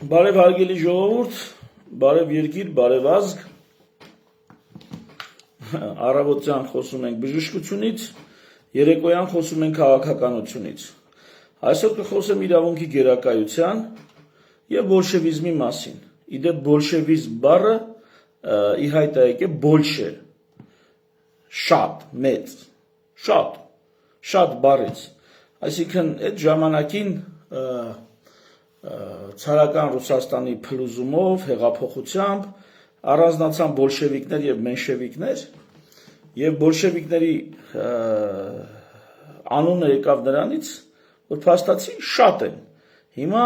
Բարև հարգելի ժողովուրդ, բարև երկիր, բարև ազգ, առավոտյան խոսում ենք բժշկությունից, երեկոյան խոսում ենք քաղաքականությունից։ Այսօր կխոսեմ իրավունքի գերակայության և բոլշևիզմի մասին։ Իդեպ բոլշևիզմ բառը ի հայտ է եկել բոլշե, շատ, մեծ, շատ բառից։ Այսինքն այդ ժամանակին ցարական Ռուսաստանի փլուզումով, հեղափոխությամբ առանձնացան բոլշևիկներ և մենշևիկներ, և բոլշևիկների անունը եկավ նրանից, որ փաստացի շատ են։ Հիմա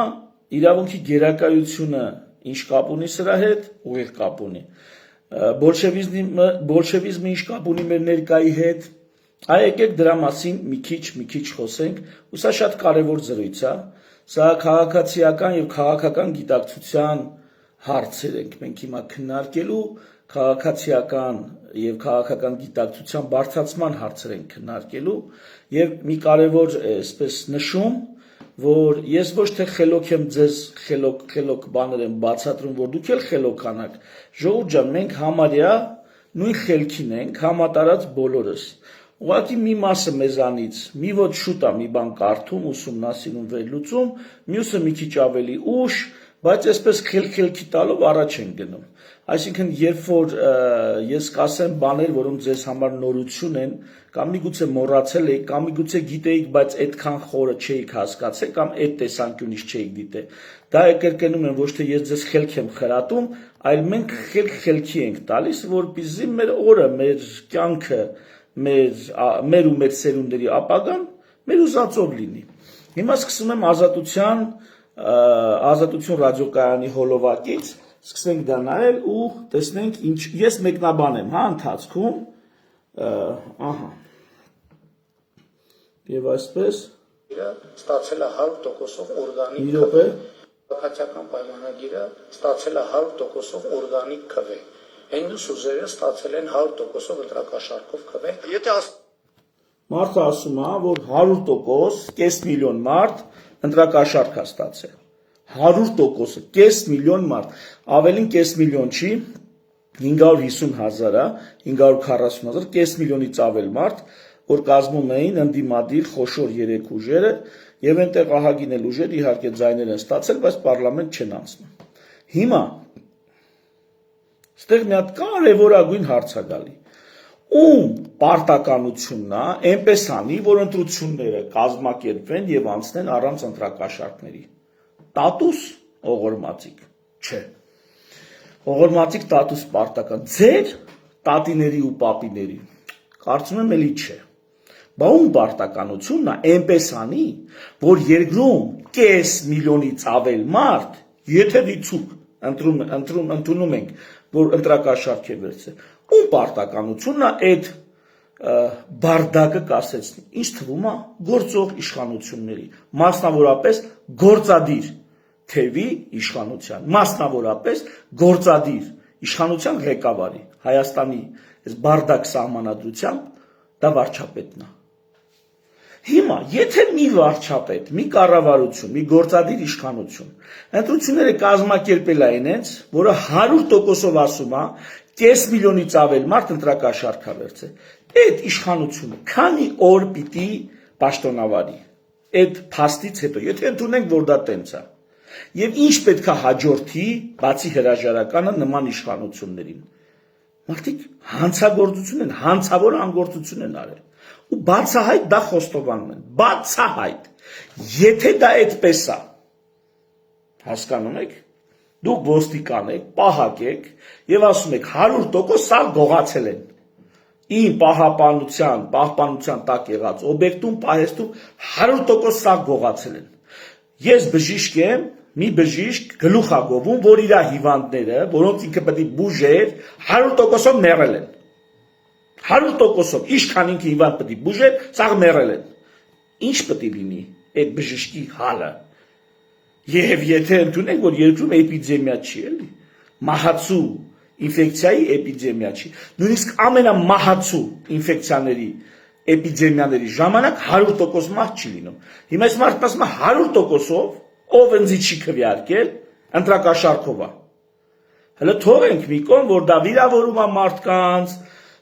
իրավունքի գերակայությունը ինչ կապ ունի սրա հետ, ուղիղ կապ ունի։ Բոլշևիզմը ինչ կապ ունի մեր ներկայի հետ, եկեք դրա մասին մի քիչ խոսենք, ու սա շատ կարևոր զրույց է, սա քաղաքացիական և քաղաքական գիտակցության հարցեր ենք մենք հիմա քննարկելու, քաղաքացիական և քաղաքական գիտակցության բարձրացման հարցեր ենք քննարկելու, և մի կարևոր նշում, որ ես ոչ թե խելոք եմ ձեզ խելոք բաներ եմ բացատրում, որ դուք էլ խելոքանաք, ժողովուրդ ջան, մենք համարյա նույն խելքին ենք, համատարած բոլորս։ Ուղղակի մի մասը մեզանից մի ոտ շուտ է մի բան կարդում, ուսումնասիրում, վերլուծում, մյուսը մի քիչ ավելի ուշ, բայց այսպես խելքի տալով առաջ են գնում։ Այսինքն, երբ որ ես կասեմ բաներ, որոնք ձեզ համար նորություն են, կամ միգուցե մոռացել եք, կամ միգուցե գիտեիք, բայց այդքան խորը չէիք հասկացել, կամ այդ տեսանկյունից չէիք դիտել, դա կրկնում եմ, ոչ թե ես ձեզ խելք եմ խրատում, այլ մենք խելքի ենք տալիս, որպեսզի մեր օրը, մեր կյանքը, մեր ու մեր սերունդների ապագան մեր ուզածով լինի։ Հիմա սկսում եմ ազատություն ռադիոկայանի հոլովակից, սկսենք դա նայել ու տեսնենք ինչ, ես մեկնաբան եմ, ընթացքում, և այսպես, ստացել է 100%-ով օրգանիկ քվե, քաղաքացիական պայմանագիրը ստացել է 100%-ով օրգանիկ քվե, Հենդուս ուզերը ստացել են 100%-ով ընտրակաշառքով քվե։ Մարդը ասում է, որ 100%, կես միլիոն մարդ ընտրակաշառք է ստացել։ 100%-ը, կես միլիոն մարդ, ավելին կես միլիոն չի, 550,000 է, 540,000, կես միլիոնից ավել մարդ, որ կազմում էին ընդդիմադիր խոշոր երեք ուժերը, և այնտեղ ահագին ուժեր իհարկե ձայներ են ստացել, բայց պարլամենտ չեն անցնում։ Հիմա ստեղ մի հատ կարևորագույն հարց է գալի։ Ում պարտականությունն է այնպես անի, որ ընտրությունները կազմակերպվեն և անցնեն առանց ընտրակաշառքների։ Տատուս ողորմածիկ, չէ։ Ողորմածիկ տատուս պարտական, ձեր տատիների ու պապիների, կարծում եմ էլի չէ։ Բա ում պարտականությունն է այնպես անի, որ երկրում կես միլիոնից ավել մարդ, եթե դիցուկ ընդունում ենք, որ ընտրակաշառք է վերցել, ում պարտականությունն է այդ բարդակը կասեցնի, ինչ թվում է գործող իշխանությունների, մասնավորապես գործադիր թևի իշխանության, մասնավորապես գործադիր իշխանության ղեկավարի, Հայաստանի բարդակ սահմանադրությամբ դա վարչապետն է։ Հիմա, եթե մի վարչապետ, մի կառավարություն, մի գործադիր իշխանություն ընտրությունները կազմակերպել է այնց, որը 100%-ով ասում է, կես միլիոնից ավել մարդ ընտրակաշառք է վերցել, այդ իշխանությունը քանի օր պիտի պաշտոնավարի, այդ փաստից հետո, եթե ընդունենք, որ դա տենց է, և ինչ պետք է հաջորդի, բացի հրաժարականը նման իշխանություններին, մարդիկ հանցագործություն են, հանցավոր անգործություն են արել, ու բացահայտ դա խոստովանում են, բացահայտ, եթե դա այդպես է, հասկանում եք, դուք ոստիկան եք, պահակ եք, և ասում եք 100% սա գողացել են, իմ պահպանության տակ եղած օբյեկտում, պահեստում 100% սա գողացել են, ես բժիշկ եմ, մի բժիշկ գլուխ է գովում, որ իր հիվանդները, որոնց ինքը պետք է բուժեր, 100%-ով մեռել են, 100%-ով, ինչքան ինքը հիվանդ պետք է բուժեր, սաղ մեռել են, ինչ պետք է լինի այդ բժշկի հալը, և եթե ընդունենք, որ երկրում էպիդեմիա չի, էլի, մահացու ինֆեկցիայի էպիդեմիա չի, նույնիսկ ամենամահացու ինֆեկցիաների էպիդեմիաների ժամանակ 100% մարդ չի լինում։ Հիմա այս մարդն ասում է 100%-ով, ով ընձի չի քվեարկել, ընտրակաշարքով է։ Հələ թողենք մի կողմ, որ դա վիրավորում է մարդկանց,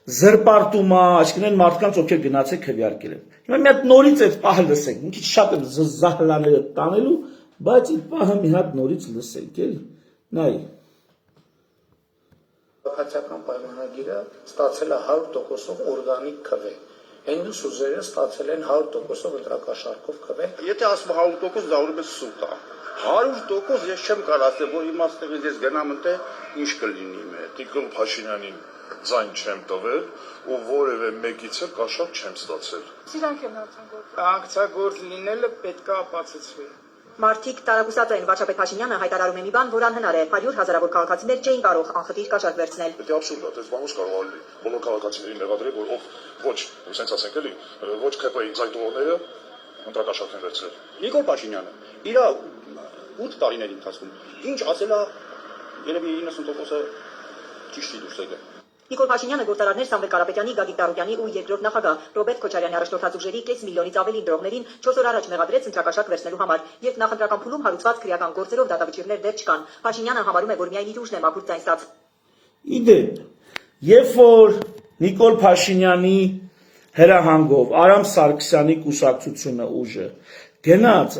զրպարտում է, այսինքն այն մարդկանց, ովքեր գնացել քվեարկել են։ Հիմա մի հատ նորից այդ պահը լսենք, մի քիչ շատ եմ զահլաները տանելու, բայց այդ պահը մի հատ նորից լսենք, էլի։ Նայ։ Քաղաքացիական պայմանագիրը ստացել է 100%-ով օրգանիկ քվե։ Հենդուս ուզերը ստացել են 100%-ով ընտրակաշարքով քվե։ Եթե ասում 100% դա ուրեմն սուտ է։ 100% ես չեմ կարող ասել, որ հիմա ստեղից ես գնամ ընդ ինչ կլինի մեր։ Նիկոլ Փաշինյանին ձայն չեմ տվել ու որևէ մեկից էլ կաշառք չեմ ստացել։ Սրանք են արձանագրել։ Ակցիագործ լինելը պետք է ապացուցվի։ Մարդիկ տարակուսած են վարչապետ Փաշինյանը հայտարարում է մի բան, որ անհնար է 100 հազարավոր քաղաքացիներ չէին կարող անխտիր կաշառք վերցնել։ Դա աբսուրդ է, դες բանոց կարող է բոլոր քաղաքացիներին մեղադրել, որ ով ոչ, sense ասենք էլի, ոչ ԿՊ-ի ձայնտողները ընտրակաշառք են վերցրել։ Նիկոլ Փաշինյանը իր 8 տարիների ընթացքում ինչ ասել է, երևի 90%-ը ճիշտի դուրս եկել։ Նիկոլ Փաշինյանը գործարարներ Սամվել Կարապետյանի, Գագիկ Տարոկյանի ու երկրորդ նախագահ Ռոբերտ Քոչարյանի առաջնորդած ուժերի 5 միլիոնից ավելի ընտրողներին 4 օր առաջ մեղադրեց ընտրակաշառք վերցնելու համար, եւ նախընտրական փուլում հարուցված քրեական գործերով դատավճիռներ դեռ չկան։ Փաշինյանը համարում է, որ միայն իր ուժն է մաքուր ձայն ստաց։ Իդեպ, երբ որ Նիկոլ Փաշինյանի հրահանգով Արամ Սարգսյանի կուսակցությունը ուժը գնաց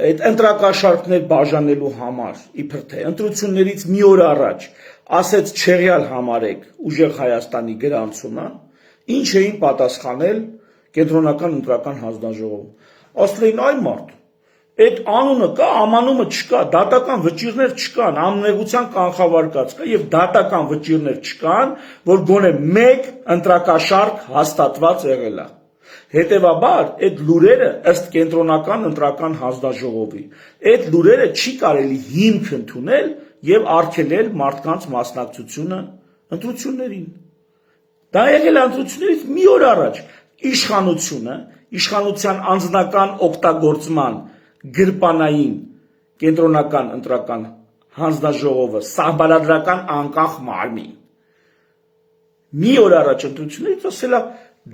այդ ընտրակաշառքներ բաժանելու համար, իբր թե ընտրություններից մի օր առաջ ասեց չեղյալ համարեք ուժեղ Հայաստանի գրանցումը, ինչ էին պատասխանել կենտրոնական ընտրական հանձնաժողովում։ Ասել էին այ մարդ, այդ անունը կա, ամանումը չկա, դատական վճիռներ չկան, աննեղության կանխավարկած կա եւ դատական վճիռներ չկան, որ գոնե մեկ ընտրակաշառք հաստատված եղել է։ Հետևաբար, այդ լուրերը ըստ կենտրոնական ընտրական հանձնաժողովի, այդ լուրերը չի կարելի հիմք ընդունել եւ արգելել մարդկանց մասնակցությունը ընտրություններին։ Դա եղել է ընտրություններից մի օր առաջ իշխանությունը, իշխանության անձնական օգտագործման գրպանային կենտրոնական ընտրական հանձնաժողովը սահմանադրական անկախ մարմին մի օր առաջ ընտրություններից ասել է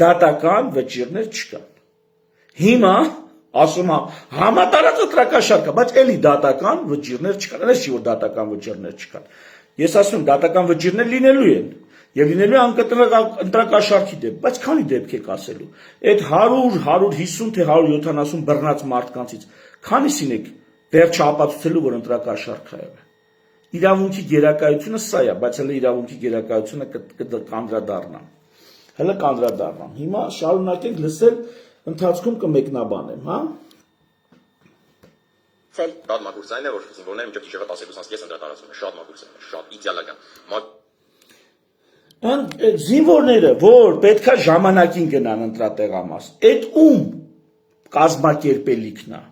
դատական վճիռներ չկան։ Հիմա ասում է համատարած ընտրակաշառք է, բայց էլի դատական վճիռներ չկան։ Այս չի որ դատական վճիռներ չկան։ Ես ասում եմ դատական վճիռներ լինելու են եւ լինելու ընտրակաշառքի դեպք, բայց քանի դեպք եք ասելու։ Այդ 100, 150 թե 170 բռնած մարդկանցից քանիսին եք դեռ չապացուցելու, որ ընտրակաշառք է եղել։ Իրավունքի գերակայությունը սա է, բայց հələ իրավունքի գերակայությունը կանդրադառնամ։ Հələ կանդրադառնամ։ Հիմա շարունակենք լսել, ընթացքում կմեկնաբանեմ, հա։ Շատ մաքուր ձայն է, որ զինվորները մինչև գիշերը 12-ից կես ընտրատարածում է, շատ մաքուր ձայն է, շատ իդեալական։ Զինվորները, որ պետքա ժամանակին գնան ընտրատեղամաս, այդ ում կազմակերպելիքն է։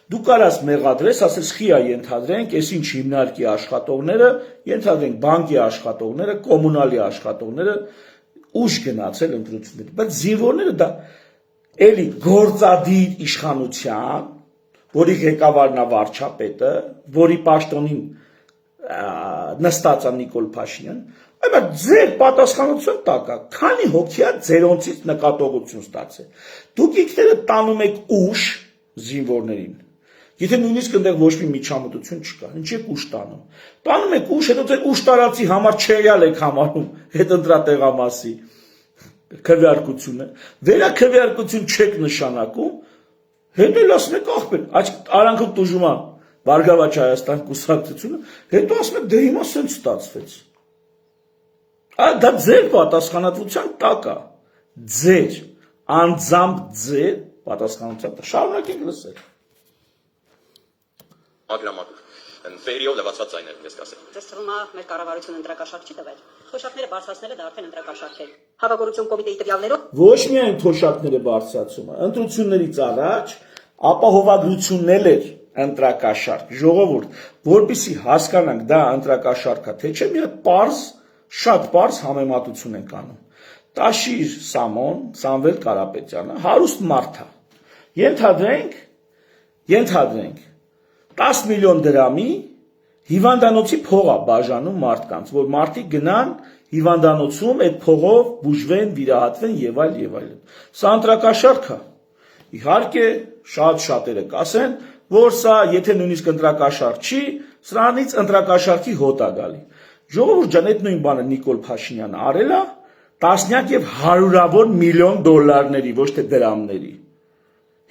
Դու կարաս մեղադրես, ասես խիա ենթադրենք, այս ինչ հիմնարկի աշխատողները, ենթադրենք բանկի աշխատողները, կոմունալի աշխատողները ուշ գնացել ընտրություններ, բայց զինվորները դա էլի գործադիր իշխանության, որի ղեկավարն է վարչապետը, որի պաշտոնին նստած է Նիկոլ Փաշինյան, այլ ձեր պատասխանատվության տակ է, քանի հոգի է ձերոնցից նկատողություն ստացել։ Դուք ինքներդ տանում եք ուշ զինվորներին։ Եթե նույնիսկ այնտեղ ոչ մի միջամտություն չկա, ինչ եք ուշ տանում։ Տանում եք ուշ, հետո ձեր ուշ տարածի համար չեղյալ եք համարում այդ ընտրատեղամասի քվեարկությունը, վերաքվեարկություն չեք նշանակում, հետո էլ ասում եք ախպեր, արանքով տուժում է Բարգավաճ Հայաստան կուսակցությունը, հետո ասում եք դե հիմա սենց ստացվեց։ Դա ձեր պատասխանատվության տակ է, ձեր, անձամբ ձեր պատասխանատվության տակ, շարունակենք լսել։ Ագրամատուր, ֆերիով լվացված ձայներ, ես կասեմ։ Ձեզ թվում է մեր կառավարությունը ընտրակաշառք չի տվել։ Թոշակները բարձրացնելը դա արդեն ընտրակաշառք է։ Հավաքորություն կոմիտեի տվյալներով Ոչ միայն թոշակները բարձրացումը, ընտրություններից առաջ ապահովագրությունն էր ընտրակաշառք, ժողովուրդ, որպեսզի հասկանանք դա ընտրակաշառք է, թե չէ մի հատ պարզ, շատ պարզ համեմատություն ենք անում։ Տաշիր Սամոն, Սամվել Կարապետյանը հարուստ մարդ է։ Ենթադրենք 10 միլիոն դրամի հիվանդանոցի փող է բաժանում մարդկանց, որ մարդիկ գնան հիվանդանոցում այդ փողով բուժվեն, վիրահատվեն եւ այլն։ Սա ընտրակաշառք է։ Իհարկե, շատ շատերը կասեն, որ սա եթե նույնիսկ ընտրակաշառք չի, Սրանից ընտրակաշարքի հոտ է գալի։ Ժողովուրդ ջան, այդ նույն բանը Նիկոլ Փաշինյանը արել է տասնյակ եւ հարյուրավոր միլիոն դոլարների, ոչ թե դրամների։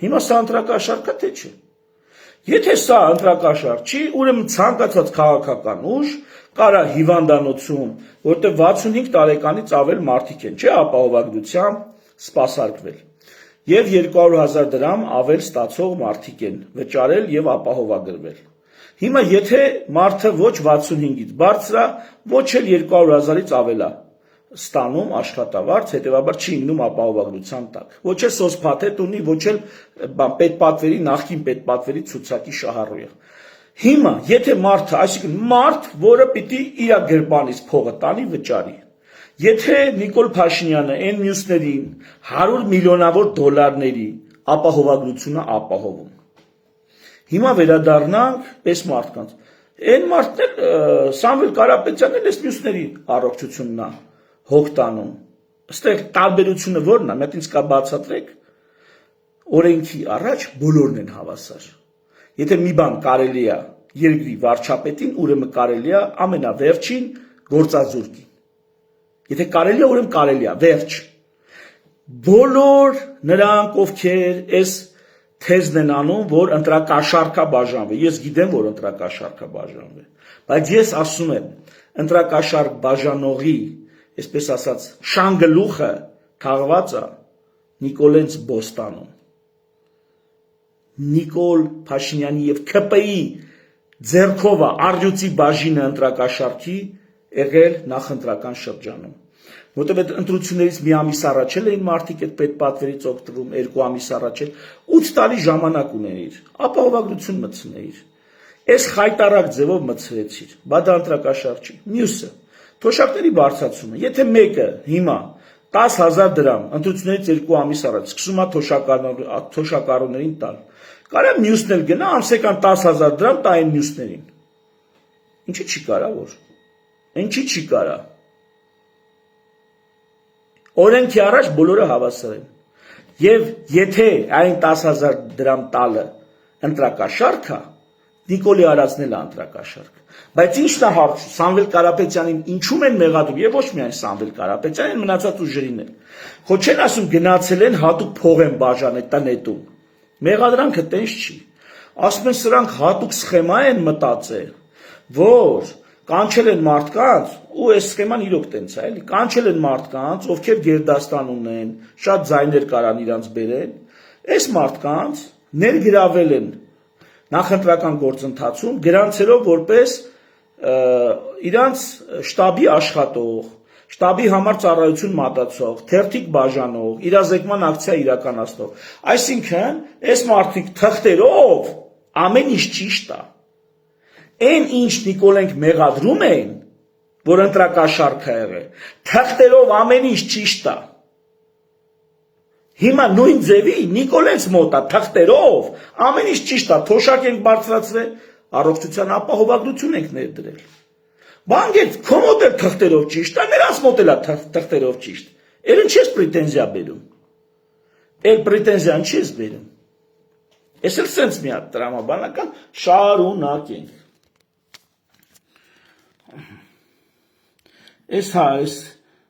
Հիմա սա ընտրակաշարք է, թե չէ։ Եթե սա ընտրակաշարք չի, ուրեմն ցանկացած քաղաքական ուժ կարա հիվանդանոցում, որտեղ 65 տարեկանից ավել մարդիկ են, չէ, ապահովագրությամբ սպասարկվել։ Եվ 200,000 դրամ ավել ստացող մարդիկ են վճարել եւ ապահովագրվել։ Հիմա եթե մարդը ոչ 65-ից բարձր է, ոչ էլ 200,000-ից ավել է ստանում աշխատավարձ, հետևաբար չի իննում ապահովագրության տակ։ Ոչ էլ սոցփաթեթ ունի, ոչ էլ պետպատվերի, նախկին պետպատվերի ցուցակի շահառու է։ Հիմա եթե մարդը, այսինքն մարդ, որը պիտի իր գրպանից փողը տանի վճարի, եթե Նիկոլ Փաշինյանը այն մյուսներին 100 միլիոնավոր դոլարների ապահովագրությունը ապահովում։ Հիմա վերադառնանք այս մարդկանց։ Այն մարդն էլ Սամվել Կարապետյանն էլ այս մյուսների առողջությունն է հոգ տանում։ Այստեղ տարբերությունը ո՞րն է, մենք ինձ կա բացատրեք։ Օրենքի առաջ բոլորն են հավասար։ Եթե մի բան կարելի է երկրի վարչապետին, ուրեմն կարելի է ամենավերջին գործազուրկին։ Եթե կարելի է, ուրեմն կարելի է, վերջ։ Բոլոր նրանք, ովքեր այս թեզն են անում, որ ընտրակաշարքա բաժանվի։ Ես գիտեմ, որ ընտրակաշարքա բաժանվի, բայց ես ասում եմ, ընտրակաշարք բաժանողի, այսպես ասած, շանգլուխը թաղված է Նիկոլենց Բոստանում։ Նիկոլ Փաշինյանի եւ ՔՊ-ի ձեռքով արդյունքի բաժինը ընտրակաշարքի եղել նախընտրական շրջանում։ Որտեղ այդ ընտրություններից մի ամիս առաջ էին մարդիկ այդ պետպատվերից օգտվում, 2 ամիս առաջ էլ 8 տարի ժամանակ ունեիր, ապահովագրություն մտցնեիր։ Այս խայտարակ ձևով մտցրեցիր, բա դա ընտրակաշարք չի։ Մյուսը թոշակների բարձրացումը, եթե մեկը հիմա 10,000 դրամ ընտրություններից 2 ամիս առաջ սկսում է թոշակառուներին տալ, կարա մյուսն էլ գնա ամսական 10,000 դրամ տա այն մյուսներին։ Ինչի՞ չի կարա որ։ Ինչի՞ չի կարա։ Օրենքի առաջ բոլորը հավասար են։ Եվ եթե այն 10,000 դրամ տալը ընտրակաշարք է, Նիկոլի արածն էլ է ընտրակաշարք։ Բայց ի՞նչն է հարցը, Սամվել Կարապետյանին ինչու են մեղադրում, եւ ոչ միայն Սամվել Կարապետյանին, մնացած ուժերին էլ։ Ხო չեն ասում գնացել են հատուկ փող են բաժանել տնետում։ Մեղադրանքը տենց չի։ Ասում են սրանք հատուկ սխեմա են մտածել, որ կանչել են մարդկանց, ու այս սխեման իրոք տենց է, էլի, կանչել են մարդկանց, ովքեր գերդաստան ունեն, շատ ձայներ կարան իրանց բերեն, այս մարդկանց ներգրավել են նախընտրական գործընթացում, գրանցելով որպես իրանց շտաբի աշխատող, շտաբի համար ծառայություն մատուցող, թերթիկ բաժանող, իրազեկման ակցիա իրականացնող։ Այսինքն, այս մարդիկ թղթերով ամեն ինչ ճիշտ է։ Այն ինչ Նիկոլենք մեղադրում են, որ ընտրակաշարք է եղել, թղթերով ամեն ինչ ճիշտ է։ Հիմա նույն ձևի Նիկոլենց մոտ է թղթերով ամեն ինչ ճիշտ է, թոշակ ենք բարձրացրել, առողջության ապահովագրություն ենք ներդրել։ Բանկեր քո մոտ էլ թղթերով ճիշտ է, նրանց մոտ էլ է թղթերով ճիշտ։ Էլ ինչ ես պրետենզիա բերում։ Էլ պրետենզիան չես բերում։ Ես էլ սենց մի հատ տրամաբանական շարունակենք։ Այս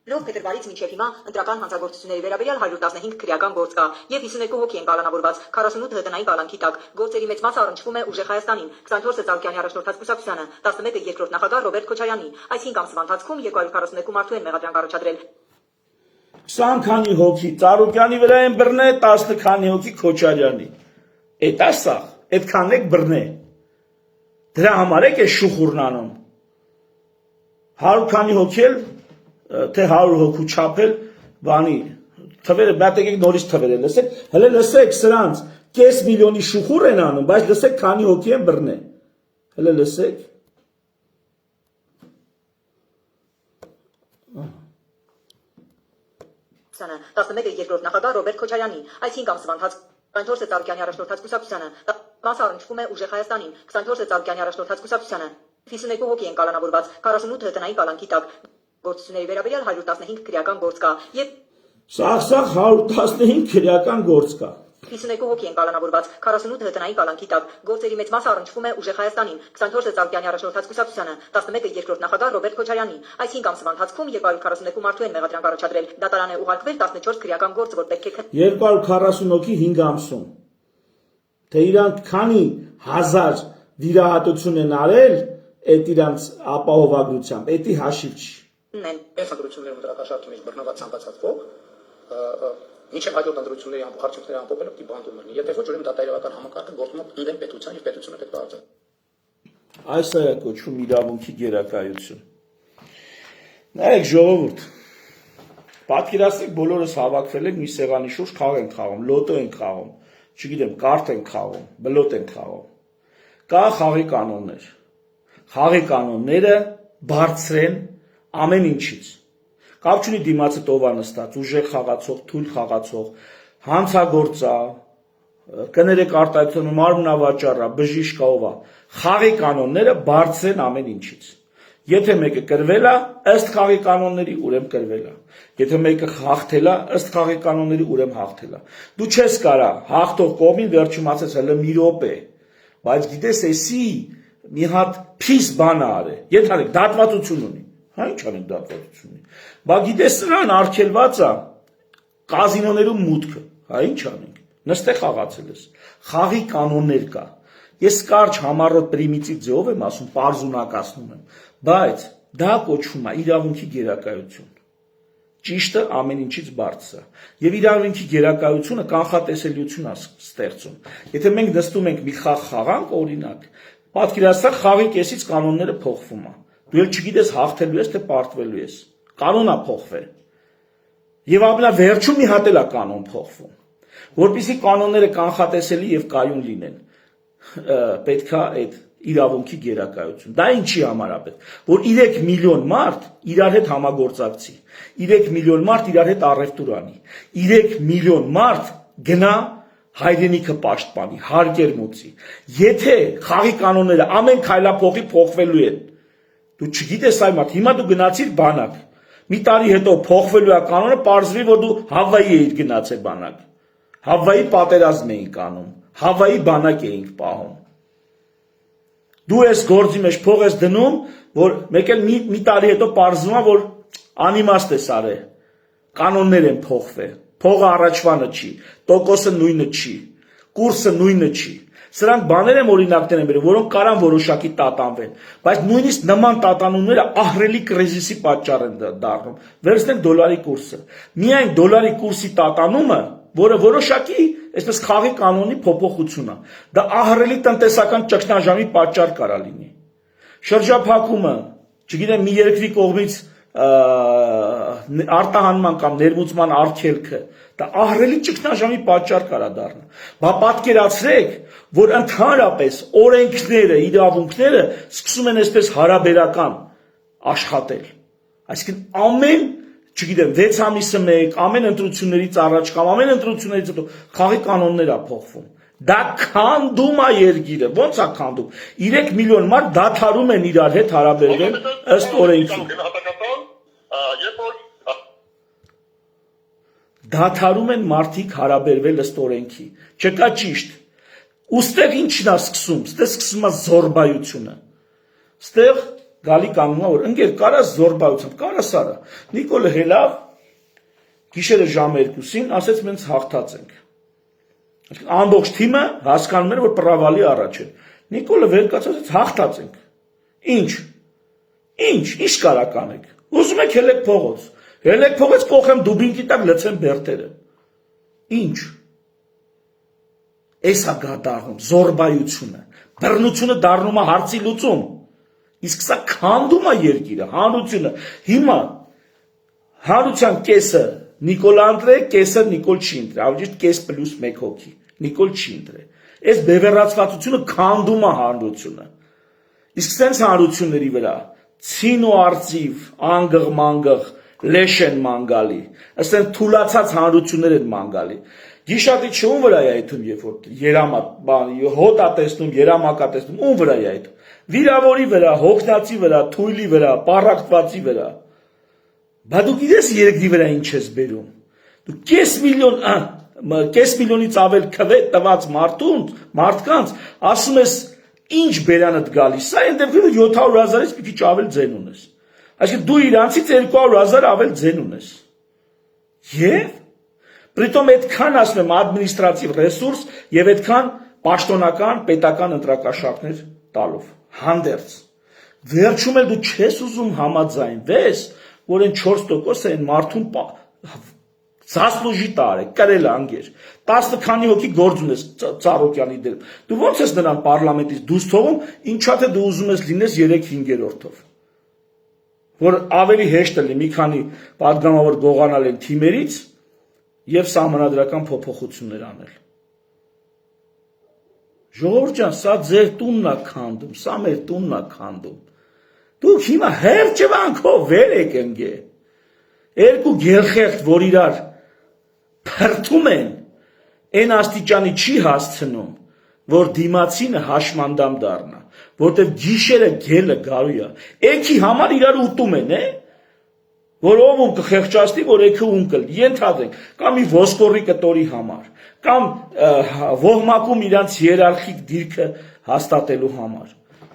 Լով փետրվարից մինչև հիմա ընտրական հանցագործությունների վերաբերյալ 115 քրեական գործ կա եւ 52 հոգի են կալանավորված, 48 տնային կալանքի տակ։ Գործերի մեծ մասը առնչվում է Ուժեղ Հայաստանին, 24-ը Ծալկյանի առաջնորդած կուսակցությանը, 11-ը երկրորդ նախագահ Ռոբերտ Քոչարյանի։ Այս 5 ամսվա ընթացքում 242 մարդու են մեղադրանք առաջադրել։ 20 քանի հոգի Ծառուկյանի վրա են բռնե, 10 քանի հոգի Քոչարյանի։ Էդ է սա, այդքանն եք բռնե։ Դրա համար եք է շուխուրն անում։ 100 քանի հոգի էլ թե 100 հոգու չափել բանի թվերը բատեկեք նորից թվերը լսեք հələ լսեք սրանց կես միլիոնի շուխուր են անում բայց լսեք քանի հոգի են բռնե հələ լսեք 11-ը երկրորդ նախագահ Ռոբերտ Քոչարյանի, այս 5 ամսվա ընթացքում 24-ը Ծառուկյանի առաջնորդած կուսակցությանը, մասը առնչվում է Ուժեղ Հայաստանին, 24-ը Ծառուկյանի առաջնորդած կուսակցությանը, 52 հոգի են կալանավորված, 48 տնային կալանքի տակ։ Գործությունների վերաբերյալ 115 քրեական գործ կա եւ Սաղ 115 քրեական գործ կա։ 52 հոգի են կալանավորված, 48 հտնայի կալանքի տակ։ Գործերի մեծ մասը առնչվում է ուժեղ Հայաստանին, 24-ը Ծաղկյանի առաջնորդած կուսակցությանը, 11-ը երկրորդ նախագահ Ռոբերտ Քոչարյանին։ Այս 5 ամսվա ընթացքում 242 մարդու են մեղադրանք առաջադրել։ Դատարան է ուղարկվել 14 քրեական գործ, որ պետք է 240 հոգի 5 ամսում։ Թե իրանք քանի հազար վիրահատություն են արել, այդ իրանք ապահովագրությամբ, էդի հաշիվ չի։ Այս ընտրություններում դրակաշարժումից բռնված ցանկացած ոք մինչև հաջորդ ընտրությունների արդյունքները ամփոփելը պիտի բանդում լինի։ Եթե ոչ, ուրեմն դատայրական համակարգը գործում է ընդդեմ պետության եւ պետությունը պետք է արձանագրի։ Այս է կոչվում իրավունքի գերակայություն։ Նայեք ժողովուրդ, պատկերացրեք բոլորս հավաքվել ենք մի սեղանի շուրջ խաղ ենք խաղում, լոտո ենք խաղում, չգիտեմ, կարտ ենք խաղում, բլոտ ենք խաղում։ Կա խաղի կանոններ։ Խաղի կանոնները բարձր են ամեն ինչից։ Կապ չունի դիմացը տովա նստած, ուժեղ խաղացող, թույլ խաղացող, հանցագործա, կներեք արտահայտությունը մարմնավաճառա, բժիշկա ով է։ Խաղի կանոնները բարձր են ամեն ինչից։ Եթե մեկը կրվել է, ըստ խաղի կանոնների, ուրեմն կրվել է։ Եթե մեկը հաղթել է, ըստ խաղի կանոնների, ուրեմն հաղթել է։ Դու չես կարա հաղթող կողմին վերջում ասես հələ մի րոպե, բայց գիտես էսի մի հատ փիս բան արե։ Եթե դատվածություն ունի, հա ինչ անենք դատվածություն ունի։ Բա գիտես նրան արգելված է կազինոներում մուտքը, հա ինչ անենք։ Նստե խաղացել ես։ Խաղի կանոններ կա։ Ես կարճ համառոտ պրիմիտիվ ձևով եմ ասում, պարզունակացնում եմ, բայց դա կոչվում է իրավունքի գերակայություն։ Ճիշտը ամեն ինչից բարձր է։ Եվ իրավունքի գերակայությունը կանխատեսելիություն է ստեղծում։ Եթե մենք նստում ենք մի խաղ խաղանք, օրինակ, պատկերացրեք խաղի կեսից կանոնները փոխվում է։ Դու էլ չգիտես հաղթելու ես թե պարտվելու ես։ Կանոնը փոխվել։ Եվ ամենավերջում մի հատ էլ է կանոն փոխվում։ Որպեսզի կանոնները կանխատեսելի եւ կայուն լինեն, պետք է այդ իրավունքի գերակայություն։ Դա ինչի համար է պետք, որ 3 միլիոն մարդ իրար հետ համագործակցի, 3 միլիոն մարդ իրար հետ առևտուր անի, 3 միլիոն մարդ գնա հայրենիքը պաշտպանի, հարկեր մուծի։ Եթե խաղի կանոնները ամեն քայլափոխի փոխվելու են, դու չգիտես այ մարդ, հիմա դու գնացիր բանակ, մի տարի հետո փոխվելու է կանոնը, պարզվի, որ դու Հավայի էիր գնացել բանակ, Հավայի պատերազմ էինք անում, Հավայի բանակ էինք պահում։ Դու ես գործի մեջ փող ես դնում, որ մեկ էլ մի տարի հետո պարզվում է, որ անիմաստ ես արել, կանոններ են փոխվել, փողը առաջվանը չի, տոկոսը նույնը չի, կուրսը նույնը չի։ Սրանք բաներ եմ օրինակներ եմ բերում, որոնք կարան որոշակի տատանվեն, բայց նույնիսկ նման տատանումները ահռելի կրիզիսի պատճառ են դառնում։ Վերցնենք դոլարի կուրսը։ Միայն դոլարի կուրսի տատանումը, որը որոշակի, այսպես խաղի կանոնի փոփոխություն է, դա ահռելի տնտեսական ճգնաժամի պատճառ կարա լինի։ Շրջափակումը, չգիտեմ, մի երկրի կողմից արտահանման կամ ներմուծման արգելքը, դա ահռելի ճգնաժամի պատճառ կարա դառնա։ Բա պատկերացրեք, որ ընդհանրապես օրենքները, իրավունքները սկսում են այսպես հարաբերական աշխատել։ Այսինքն ամեն, չգիտեմ, 6 ամիսը մեկ, ամեն ընտրություններից առաջ կամ ամեն ընտրություններից հետո խաղի կանոններ է փոխվում։ Դա քանդում է երկիրը, ո՞նց է քանդում։ 3 միլիոն մարդ դադարում են իրար հետ հարաբերվել ըստ օրենքի։ Դադարում են մարդիկ հարաբերվել ըստ օրենքի։ Չկա ճիշտ։ Ուստեղ ինչն է սկսում, ստեղ սկսում է զորբայությունը։ Ստեղ գալի կանգնում է, որ ընկեր կարաս զորբայությամբ, կարաս արա։ Նիկոլը հելավ գիշերը ժամը 2-ին ասեց մենք հաղթած ենք։ Ամբողջ թիմը հասկանում էր, որ պրավալի առաջ է։ Նիկոլը վեր կացած հաղթած ենք։ Ինչ կարա կանեք։ Ուզում եք հելեք փողոց։ Հելեք փողոց կողեմ դուբինկի տակ լցեն բերտերը։ Ինչ։ Էս է դառնում զորբայությունը։ Բռնությունը դառնում է հարցի լուծում։ Իսկ սա քանդում է երկիրը, հանրությունը։ Հիմա հանրության կեսը Նիկոլ Անդրե, կեսը Նիկոլ չի ընտրել, ավելի ճիշտ կես պլյուս 1 հոգի։ Նիկոլ չի ընտրել։ Այս բևեռացվածությունը քանդում է հանրությունը։ Իսկ սենց հանրությունների վրա ցին ու արծիվ, անգղ մանգղ, լեշ են մանգալի, ասեն թուլացած հանրություններ են մանգալի։ Գիշատի չում վրա է այդում, երբ որ հոտ է տեսնում, երամակ է տեսնում, ում վրա է այդում։ Վիրավորի վրա, հոգնածի վրա, թույլի վրա, պառակտվածի վրա։ Բա դու գիտես երկրի վրա ինչ ես բերում։ Դու կես միլիոն կես միլիոնից ավել քվե տված մարդկանց, ասում ես ինչ բերանդ գալիս, սա այն դեպքում 700,000-ից մի քիչ ավել ձեն ունես։ Այսինքն դու իրանցից 200,000 ավել ձեն ունես։ Եվ Պրիտոմ այդքան ասում եմ ադմինիստրատիվ ռեսուրս եւ այդքան պաշտոնական պետական ընտրակաշառքներ տալով հանդերձ վերջում էլ դու չես ուզում համաձայնվես, որ այն 4% այն մարդուն զասլուժի տարե, կրել անգեր, 10 քանի հոգի գործ ունես Ծառուկյանի դեմ, դու ո՞նց ես նրան պարլամենտից դուրս թողում, ինչա թե դու ուզում ես լինես 3/5-ով, որ ավելի հեշտ է մի քանի պատգամավոր գողանալ են թիմերից եւ սահմանադրական փոփոխություններ անել։ Ժողովուրդ ջան, սա ձեր տունն է քանդում, սա մեր տունն է քանդում։ Դուք հիմա հերճվանքով վեր եք ընկե։ Երկու գերխեղտ, որ իրար փրթում են, այն աստիճանի չի հասցնում, որ դիմացինը հաշմանդամ դառնա, որտեվ գիշերը գելը գարու է։ Էքի համար իրար ուտում են, որ ով ում կխեղճացնի, որ էքը ում կլ, ենթադրենք, կամ մի ոսկորի կտորի համար, կամ ոհմակում իրանց հիերարխիկ դիրքը հաստատելու համար։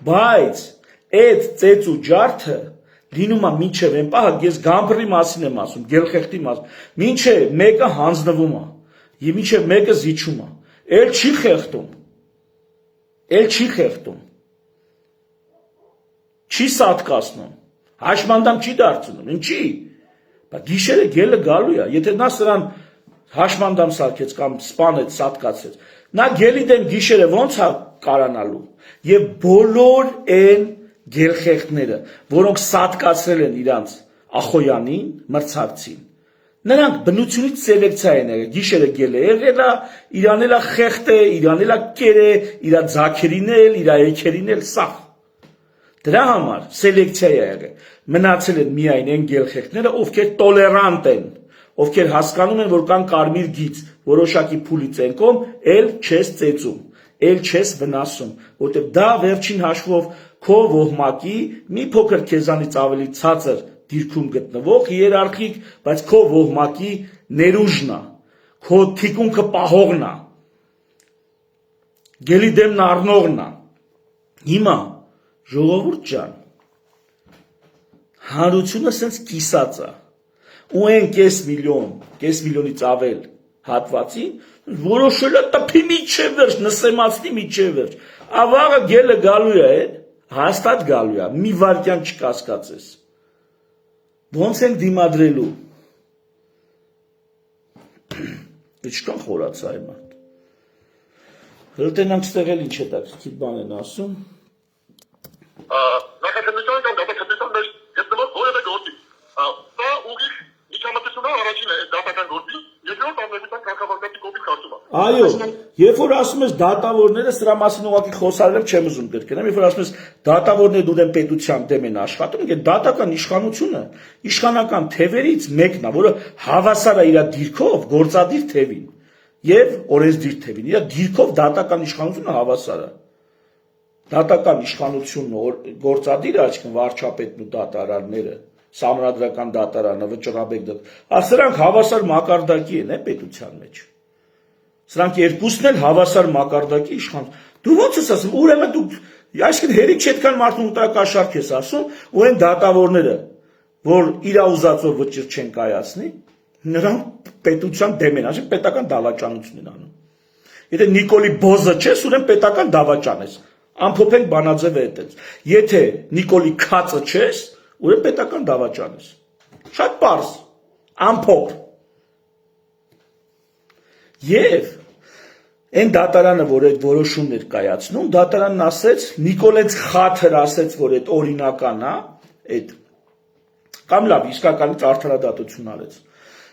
Բայց այդ ծեծ ու ջարդը լինում է մինչև այն պահը, ես գամբրի մասին եմ ասում, գելխեղտի մասին, մինչև մեկը հանձնվում է, եւ մինչև մեկը զիջում է, էլ չի խեղտում, չի սատկացնում, հաշմանդամ չի դարձնում, ինչի, բայց գիշերը գելը գալու է, եթե նա սրան հաշմանդամ սարքեց կամ սպանեց, սատկացեց, նա գելի դեմ գիշերը ոնց է կարանալու, եւ բոլոր այն գերխեղտները, որոնք սատկացրել են իրանց Ախոյանին, մրցակցին, նրանք բնությունից սելեկցիա են եղել, գիշերը գելը եղել է, իրան էլ է խեղտ է, իրան էլ է կեր է, իրա ձագերին էլ, իրա էքերին էլ սախ։ Դրա համար սելեկցիա է եղել, մնացել են միայն այն գերխեղտները, ովքեր տոլերանտ են, ովքեր հասկանում են, որ կան կարմիր գիծ, որոշակի փուլի ցենկում, էլ չես ծեծում, էլ չես վնասում, որտեղ դա վերջին հաշվով քո ոհմակի մի փոքր քեզանից ավելի ցածր դիրքում գտնվող հիերարխիկ, բայց քո ոհմակի ներուժն է, քո թիկունքը պահողն է, գելի դեմն առնողն է։ Հիմա ժողովուրդ ջան, հանրությունը սենց կիսած է, ու այն կես միլիոնից ավել հատվածին, որոշել է տփի միջև վերջ, նսեմացնի միջև վերջ, ավաղը գելը գալու է, հաստատ գալու է, մի վարկյան չկասկածես, ոնց ենք դիմադրելու, իչքան խորացա այ մարդ, հրտենանք ստեղել ինչ հետաքրքիր բան են ասում, Նախաքննության կամ դատաքննության մեջ գտնվող որևէ գործի, սա ուղիղ միջամտությունն առաջին է դատական գործի, երկրորդ ամենական քաղաքավարակի կողմից խախտում է։ Այո, երբ որ ասում ես դատավորները, սրա մասին ուղղակի խոսալով չեմ ուզում կրկնեմ, երբ որ ասում ես դատավորները դուրեն պետության դեմ են աշխատում, ինքը դատական իշխանությունը իշխանական թևերից մեկն է, որը հավասար է իր դիրքով գործադիր թևին եւ օրենսդիր թևին, իր դիրքով դատական իշխանությունը հավասար է։ Դատական իշխանությունն գործադիր աչքն վարչապետն ու դատարանները, սահմանադրական դատարանը, վճռաբեկ դատարանը, սրանք հավասար մակարդակի են պետության մեջ։ Սրանք երկուսն էլ հավասար մակարդակի իշխան։ Դու ո՞նց ես ասում, ուրեմն դու այսինքն հերիք չետքան մարդու ընտրակաշառք ես ասում, ու այն դատավորները, որ իր ուզածով վճիռ չեն կայացնի, նրանք պետության դեմ են, այսինքն պետական դավաճանություն են անում։ Եթե Նիկոլի Բոզը չես, ուրեմն պետական դավաճան ես։ Ամփոփենք բանաձևը այդպես։ Եթե Նիկոլի Քացը չես, ուրեմն պետական դավաճան ես։ Շատ պարզ, ամփոփ։ Եվ այն դատարանը, որ այդ որոշումներ կայացնում, դատարանն ասեց, Նիկոլեց Խաթր ասեց, որ այդ օրինական է, այդ կամ լավ, իսկականից արդարադատություն արեց։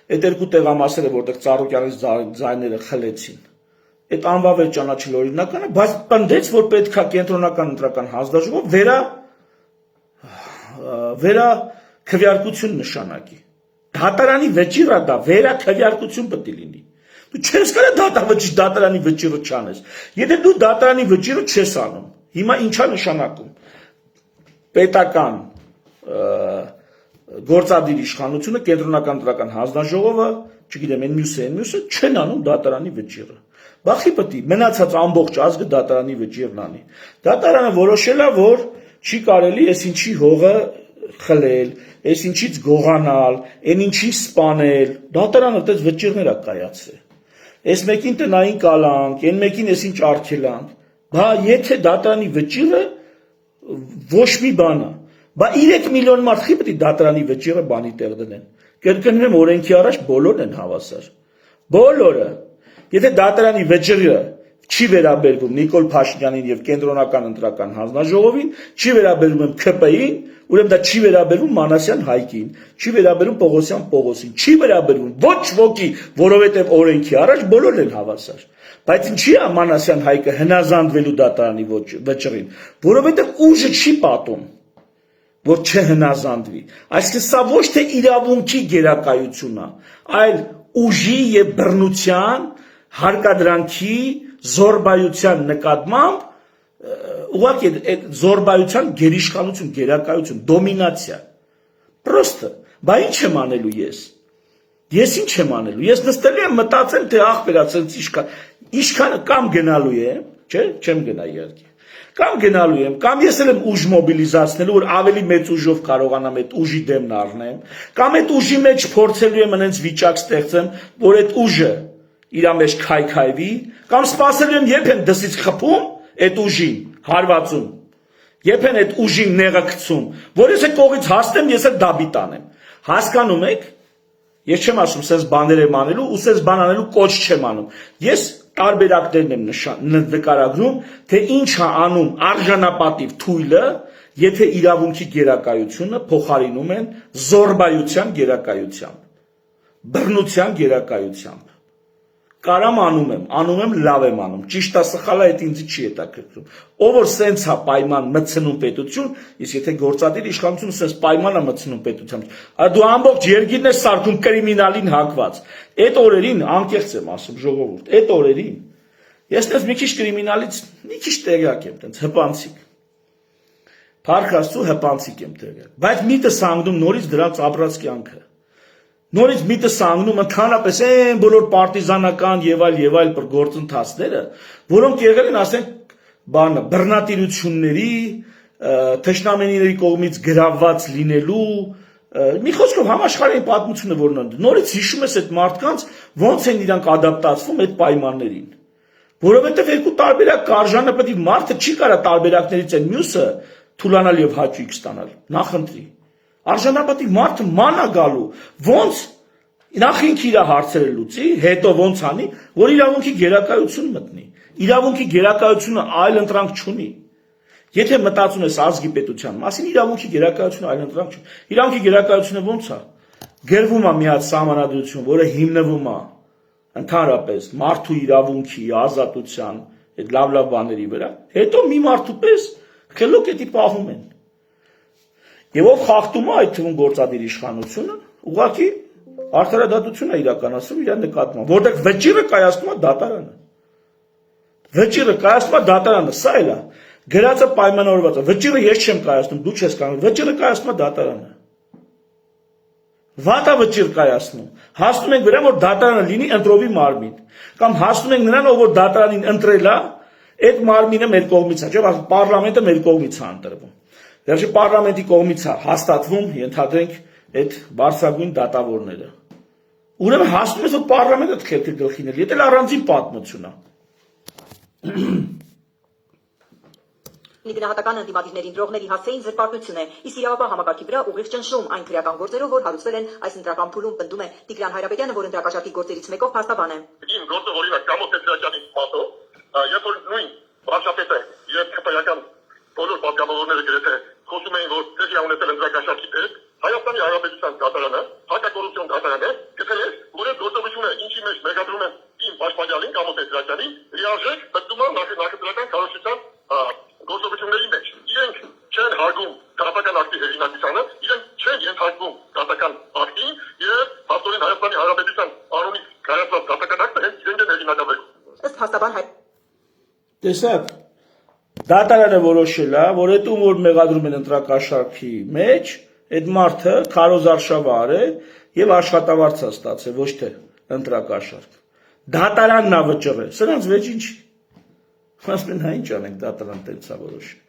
Այդ երկու տեղամասերը, որտեղ Ծառուկյանից ձայները խլեցին։ Այդ անվավեր ճանաչել օրինական է, բայց պնդեց, որ պետք է կենտրոնական ընտրական հանձնաժողով վերա քվեարկություն նշանակի։ Դատարանի վճիռը դա վերա քվեարկություն պետք է լինի։ Դու չես կարող դատարանի վճիռը չանես։ Եթե դու դատարանի վճիռը չես անում, հիմա ինչա նշանակում։ Պետական գործադիր իշխանությունը, կենտրոնական ընտրական հանձնաժողովը, չգիտեմ, այն մյուսը չեն անում դատարանի վճիռը։ Բախի պետք է մնացած ամբողջ ազգը դատարանի վճիռն անի։ Դատարանը որոշել է, որ չի կարելի այս ինչի հողը խլել, այս ինչից գողանալ, այն ինչի սպանել։ Դատարանը այդպես վճիռներ է կայացրել։ Այս մեկին տնային կալանք, այն մեկին այս ինչ արգելանք։ Բա եթե դատարանի վճիռը ոչ մի բան է, բա 3 միլիոն մարդ խի պետք է դատարանի վճիռը բանի տեղ դնեն։ Կրկնում եմ, օրենքի առաջ բոլորն են հավասար։ Բոլորը։ Եթե դատարանի վճիռը չի վերաբերվում Նիկոլ Փաշինյանին եւ կենտրոնական ընտրական հանձնաժողովին, չի վերաբերվում ՔՊ-ին, ուրեմն դա չի վերաբերվում Մանասյան Հայկին, չի վերաբերվում Պողոսյան Պողոսին, չի վերաբերվում ոչ ոքի, որովհետեւ օրենքի առաջ բոլորն են հավասար։ Բայց ինչի է Մանասյան Հայկը հնազանդվելու դատարանի վճռին, որովհետեւ ուժը չի պատում, որ չհնազանդվի։ Այսինքն սա ոչ թե իրավունքի գերակայություն է, այլ ուժի եւ բռնության, հարկադրանքի, զորբայության նկատմամբ ուղղակի այդ զորբայության գերիշխանություն, գերակայություն, դոմինացիա։ Պրոստը, բա ինչ եմ անելու ես։ Ես ինչ եմ անելու։ Ես նստել եմ մտածեմ, թե ախպերացած իշխանը կամ գնալու եմ, չէ, չեմ գնա իհարկե։ Կամ գնալու եմ, կամ ես եմ ուժ մոբիլիզացնելու, որ ավելի մեծ ուժով կարողանամ այդ ուժի դեմն առնեմ, կամ այդ ուժի մեջ փորձելու եմ այնց վիճակ ստեղծեմ, որ այդ ուժը իր մեջ քայքայվի, կամ սпасելու եմ երբ են դսից խփում այդ ուժին, հարվածում, երբ են այդ ուժին նեղը գցում, որ ես այդ կողից հասնեմ, ես էլ դաբի տանեմ։ Հասկանում եք։ Ես չեմ ասում սենց բաներ եմ անելու ու սենց բան անելու կոչ չեմ անում։ Ես տարբերակներն եմ նկարագրում, թե ինչ է անում արժանապատիվ թույլը, եթե իրավունքի գերակայությունը փոխարինում են զորբայության գերակայությամբ, բռնության գերակայությամբ։ Կարամ անում եմ, լավ եմ անում, ճիշտ է սխալ է, այդ ինձ չի հետաքրքրում։ Ով որ սենց է պայման մտցնում պետություն, իսկ եթե գործադիր իշխանությունը սենց պայման է մտցնում պետությամբ, դու ամբողջ երկիրն ես սարքում կրիմինալին հակված։ Այդ օրերին, անկեղծ եմ ասում, ժողովուրդ, այդ օրերին ես դες մի քիչ կրիմինալից մի քիչ տեղյակ եմ, տենց հպանցիկ։ Փառք Աստծո, հպանցիկ եմ տեղյակ, բայց միտս անգնում նորից դրանց ապրած կյանքը։ Նորից միտը սանգնում ընդհանրապես այն բոլոր պարտիզանական եւ այլ գործընթացները, որոնք եղել են, ասենք, բանը բռնատիրությունների, թշնամիների կողմից գրավված լինելու, մի խոսքով համաշխարհային պատմությունը որն է։ Նորից հիշում ես այդ մարդկանց ոնց են իրանք ադապտացվում այդ պայմաններին։ Որովհետեւ երկու տարբերակ կարժանը պետք է մարդը չի կարա տարբերակներից այն մյուսը թուլանալ եւ հաճույք ստանալ։ Նախընտրի։ Արժանապատիվ մարդը ման է գալու, ոնց նախ ինքը իր հարցերը լուծի, հետո ոնց անի, որ իրավունքի գերակայություն մտնի։ Իրավունքի գերակայությունը այլ ընտրանք չունի։ Եթե մտածում ես ազգի պետության մասին, իրավունքի գերակայությունը այլ ընտրանք չունի։ Իրավունքի գերակայությունը ոնց է։ Գրվում է մի հատ սահմանադրություն, որը հիմնվում է ընդհանրապես մարդու իրավունքի, ազատության, այդ լավ բաների վրա, հետո մի մարդու պես խելոք էդի պահում են։ Եվ ով խախտում է այդ թվում գործադիր իշխանությունը, ուղղակի արդարադատություն է իրականացում իր նկատմամբ, որտեղ վճիռը կայացնում է դատարանը։ Վճիռը կայացնում է դատարանը, սա էլ է։ Գրածը պայմանավորված է։ Վճիռը ես չեմ կայացնում, դու չես կայացնում, վճիռը կայացնում է դատարանը։ Վատա վճիռ կայացնում։ Հասնում ենք վրա, որ դատարանը լինի ընտրովի մարմին, կամ հասնում ենք նրան, ով որ դատարանին ընտրել է, այդ մարմինը մեր կողմից է, չէ՞, պարլամենտը մեր կողմից է ընտրվում։ Դեռ պարլամենտի կողմից է հաստատվում, ենթադրենք, այդ բարձրագույն դատավորները։ Ուրեմն հասնում ես, որ պարլամենտը խելքը գլխին էլ, եթե առանձին պատմություն է։ Գնահատական ընդդիմադիրներին դրողների հասցեին զրպարտություն է, իսկ իրավապահ համակարգի վրա ուղիղ ճնշում այն քրեական գործերով, որ հարուցվել են այս ընտրական փուլում, պնդում է Տիգրան Հայրապետյանը, որ ընտրակաշառքի գործերից մեկով փաստաբան է։ Ին գործը օրինակ Կամո Պետրոսյանի պատով, երբ որ նույն վարչապետը եւ քպայական բոլոր պատգամավորները գրեթե խոսում էին, որ դեպի ունեցել ընտրակաշառքի դեպք, Հայաստանի Հանրապետության դատարանը, հակակոռուպցիոն դատարանը, գտել է, որ այդ գործողությունը ինչի մեջ մեղադրում են իմ պաշտպանյալին Կամո Պետրոսյանին, լիարժեք մտնում է նախընտրական կառավարության գործողությունների մեջ։ Իրենք չեն հարգում դատական ակտի հեղինակությանը, իրենք չեն ենթարկվում դատական ակտին եւ հաստորեն Հայաստանի Հանրապետության անունից կայացված դատական ակտը հենց իրենք են հեղինակաբերում։ Ըստ փաստաբան Տեսակ, դատարանը որոշել է, որ այդ ում որ մեղադրում են ընտրակաշառքի մեջ, Այդ մարդը քարոզարշավար է եւ աշխատավարձ է ստացել, ոչ թե ընտրակաշարք։ Դատարանն է վճռել, սրանց վեճ ինչի։ Ասում են, հա ինչ անենք, դատարան տենց է որոշել։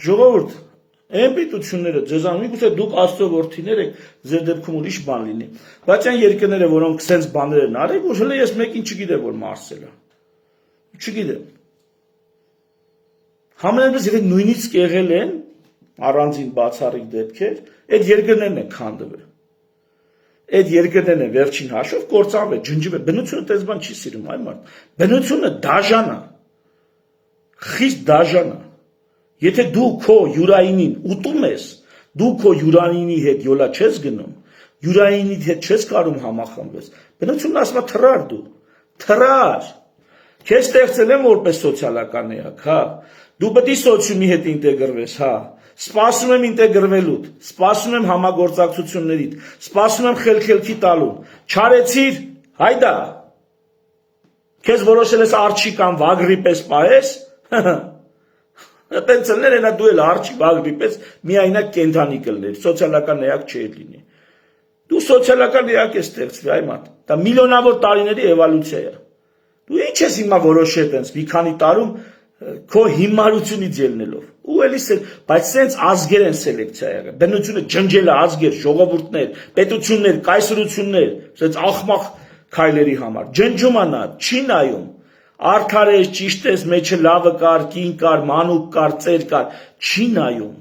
Ժողովուրդ, այն պետությունները ձեզանում միգուցե դուք Աստծո որդիներ եք, ձեր դեպքում ուրիշ բան լինի։ Բայց այն երկրները, որոնք սենց բաներ են արել, որ հələ ես մեկին չգիտեմ, որ մարսել է։ Չգիտեմ։ Համենայնպես եթե նույնիսկ եղել են առանձին բացառիկ դեպքեր, այդ երկրներն են քանդվել։ Այդ երկրներն են վերջին հաշվով կործանվել, ջնջվել։ Բնությունը տես բան չի սիրում, այ մարդ։ Բնությունը դաժան է։ Խիստ դաժան է։ Եթե դու քո յուրայինին ուտում ես, դու քո յուրայինի հետ յոլա չես գնում, յուրայինի հետ չես կարում համախմբես, բնությունն ասում է թռար դու, թռար։ Քեզ ստեղծել եմ որպես սոցիալական էակ, հա։ Դու պետք է սոցիումի հետ ինտեգրվես, հա։ Սպասում եմ ինտեգրվելուդ, սպասում եմ համագործակցություններիդ, սպասում եմ խելքի տալուն։ Չարեցիր, հայդա։ Քեզ որոշել ես արջի կամ վագրի պես պահես, Տենց լներ ենա դու էլ արջի վագրի պես միայնակ կենթանի կլներ, սոցիալական էակ չէր լինի։ Դու սոցիալական էակ ես ստեղծվի, այ մատ, դա միլիոնավոր տարիների էվոլյուցիա է։ Դու ինչ ես հիմա որոշել տենց մի քանի տարում քո հիմարությունից ելնելով։ Ու էլի բայց սենց ազգեր են սելեկցիա եղել։ Բնությունը ջնջել է ազգեր, ժողովուրդներ, պետություններ, կայսրություններ, սենց ախմախ քայլերի համար։ Ջնջում է նա, չի նայում։ Արդար ես, ճիշտ ես, մեջը լավը կար, կին կար, մանուկ կար, ծեր կար, չի նայում։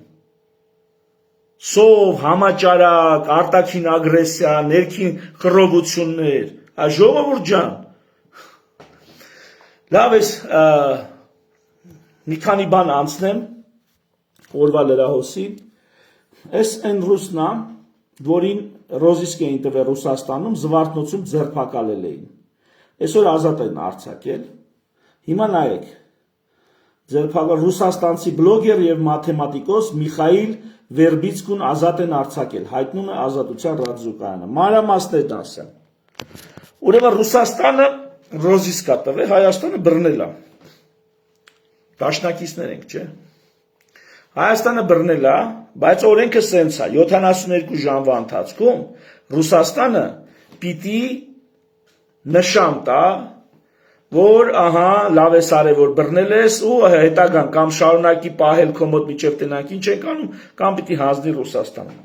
Սով, համաճարակ, արտաքին ագրեսիա, ներքին խռովություններ, ժողովուրդ ջան։ Լավ ես, մի քանի բան անցնեմ, օրվա լրահոսին, ես են ռուսնա, որին ռոզիսկ էին տվել Ռուսաստանում, զվարթնոցում ձերբակալել էին։ Այսօր ազատ են արձակել։ Հիմա նայեք, ռուսաստանցի բլոգեր եւ մաթեմատիկոս Միխայիլ Վերբիցկուն ազատ են արձակել, հայտնում է Ազատության ռադիոկայանը։ Մանրամասներն ասեմ։ Ուրեմն Ռուսաստանը ռոզիսկ է տվել, Հայաստանը բռնել է։ Դաշնակիցներ ենք, չէ՞։ Հայաստանը բռնել է, բայց օրենքը սենց է, 72 ժամվա ընթացքում Ռուսաստանը պիտի նշան տա, որ ահա լավ ես արել, որ բռնել ես ու հետագան կամ շարունակի պահել քո մոտ միջև տնանք ինչ ենք անում, կամ պիտի հանձնի Ռուսաստանը։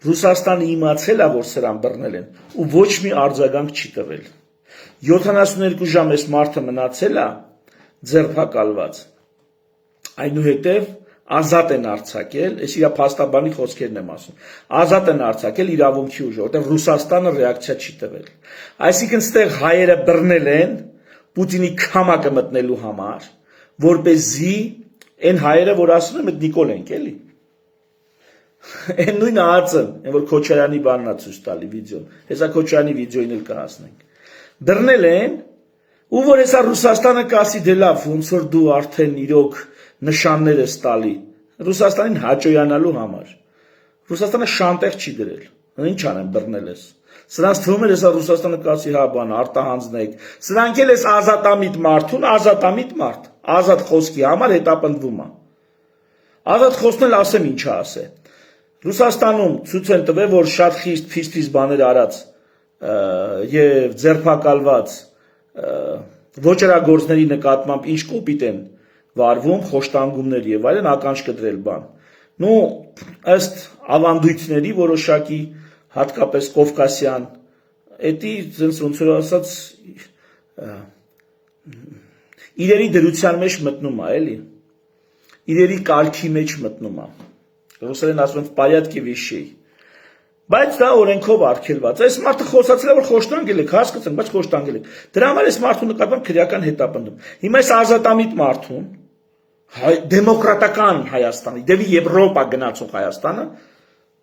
Ռուսաստանը իմացել է, որ սրան բռնել են ու ոչ մի արձագանք չի տվել։ 72 ժամ այս մարդը մնացել է ձերբակալված։ Այնուհետև ազատ են արձակել, այս իր փաստաբանի խոսքերն եմ ասում, ազատ են արձակել իրավունքի ուժը, որտեղ Ռուսաստանը ռեակցիա չի տվել։ Այսինքն ստեղ հայերը բռնել են Պուտինի քամակը մտնելու համար, որպեսզի այն հայերը, որ ասում եմ, այդ Նիկոլ ենք, էլի։ Այն նույն ԱԱԾ-ն, այն որ Քոչարյանի բանն է ցույց տալի վիդեոն, հեսա Քոչարյանի վիդեոին էլ կհասնենք։ Բռնել են, ու որ հեսա Ռուսաստանը կասի դե լավ, ոնց որ դու արդեն իրոք նշաններ ես տալի Ռուսաստանին հաճոյանալու համար։ Ռուսաստանը շանտեղ չի դրել։ Ինչ անեմ բռնել ես։ Սրանց թվում է հեսա Ռուսաստանը կասի հա բան արտահանձնեք։ Սրանք էլ էս ազատամիտ մարդուն, ազատամիտ մարդ, ազատ խոսքի համար հետապնդվում է։ Ազատ խոսքն էլ ասեմ ինչա ասե։ Ռուսաստանում ցույց են տվել, որ շատ խիստ ֆիստիս բաներ արած եւ ձերբակալված ոչրագործների նկատմամբ ինչ կոպիտ են վարվում, խոշտանգումներ եւ այլն ականջ կդրել բան։ Նու ըստ ավանդույթների որոշակի հատկապես կովկասյան, էդի ոնց որ ասած իրերի դրության մեջ մտնում է, էլի։ Իրերի կարգի մեջ մտնում է։ Ռուսերեն ասում են «Порядки вещей»։ Բայց դա օրենքով արգելված է։ Այս մարդը խոսացել է, որ խոշտանգել եք, հասկացանք, բայց խոշտանգել եք։ Դրա համար այս մարդու նկատմամբ քրեական հետապնդում։ Հիմա այս ազատամիտ մարդուն, դեմոկրատական Հայաստանի, դեպի Եվրոպա գնացող Հայաստանը,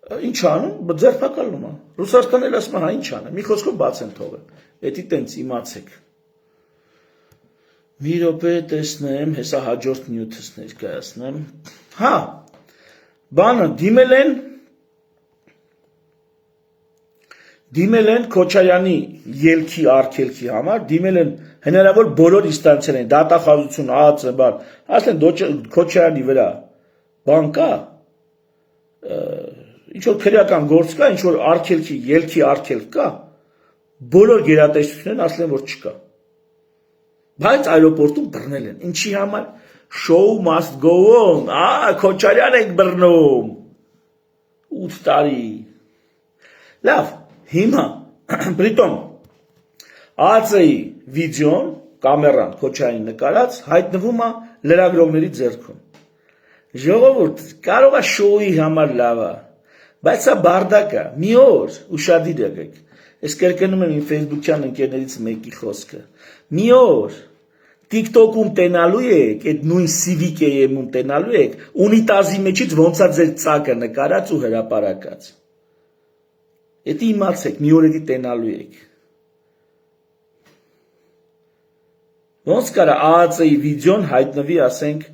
ինչ անում, ձերբակալում է։ Ռուսաստանն էլ ասում է, հա ինչ անը, մի խոսքով բաց են թողել։ Էդի տենց իմացեք։ Մի րոպե տեսնեմ, հեսա հաջորդ նյութս ներկայացնեմ։ Հա, բանը դիմել են Քոչարյանի ելքի արգելքի համար, դիմել են հնարավոր բոլոր ինստանցիաներին, դատախազություն, ԱԱԾ, բան, ասեն Քոչարյանի վրա բան կա, ինչ որ քրեական գործ կա, ինչ որ արգելքի, ելքի արգելք կա, բոլոր գերատեսչություններն ասել են, որ չկա։ Բայց այրոպորտում բռնել են։ Ինչի համար? Show must go on։ Քոչարյան ենք բռնում։ 8 տարի։ Լավ, հիմա Բրիտոն ԱԱՑ-ի վիդեոն, կամերան Քոչարյանի նկարած հայտնվում է լրագրողների ձեռքում։ Ժողովուրդ, կարող է շոուի համար լավ է, բայց սա բարդակ է։ Մի օր ուշադիր եղեք։ Ես կրկնում եմ իմ Facebook-յան ընկերներից մեկի խոսքը։ Մի օր TikTok-ում տենալու եք, այդ նույն Civic AM-ում տենալու եք, ունիտազի մեջից ոնց է ձեր ծակը նկարած ու հրապարակած։ Էդի իմացեք, մի օր էդի տենալու եք։ Ոնց կարա ԱԱՑ-ի վիդեոն հայտնվի, ասենք,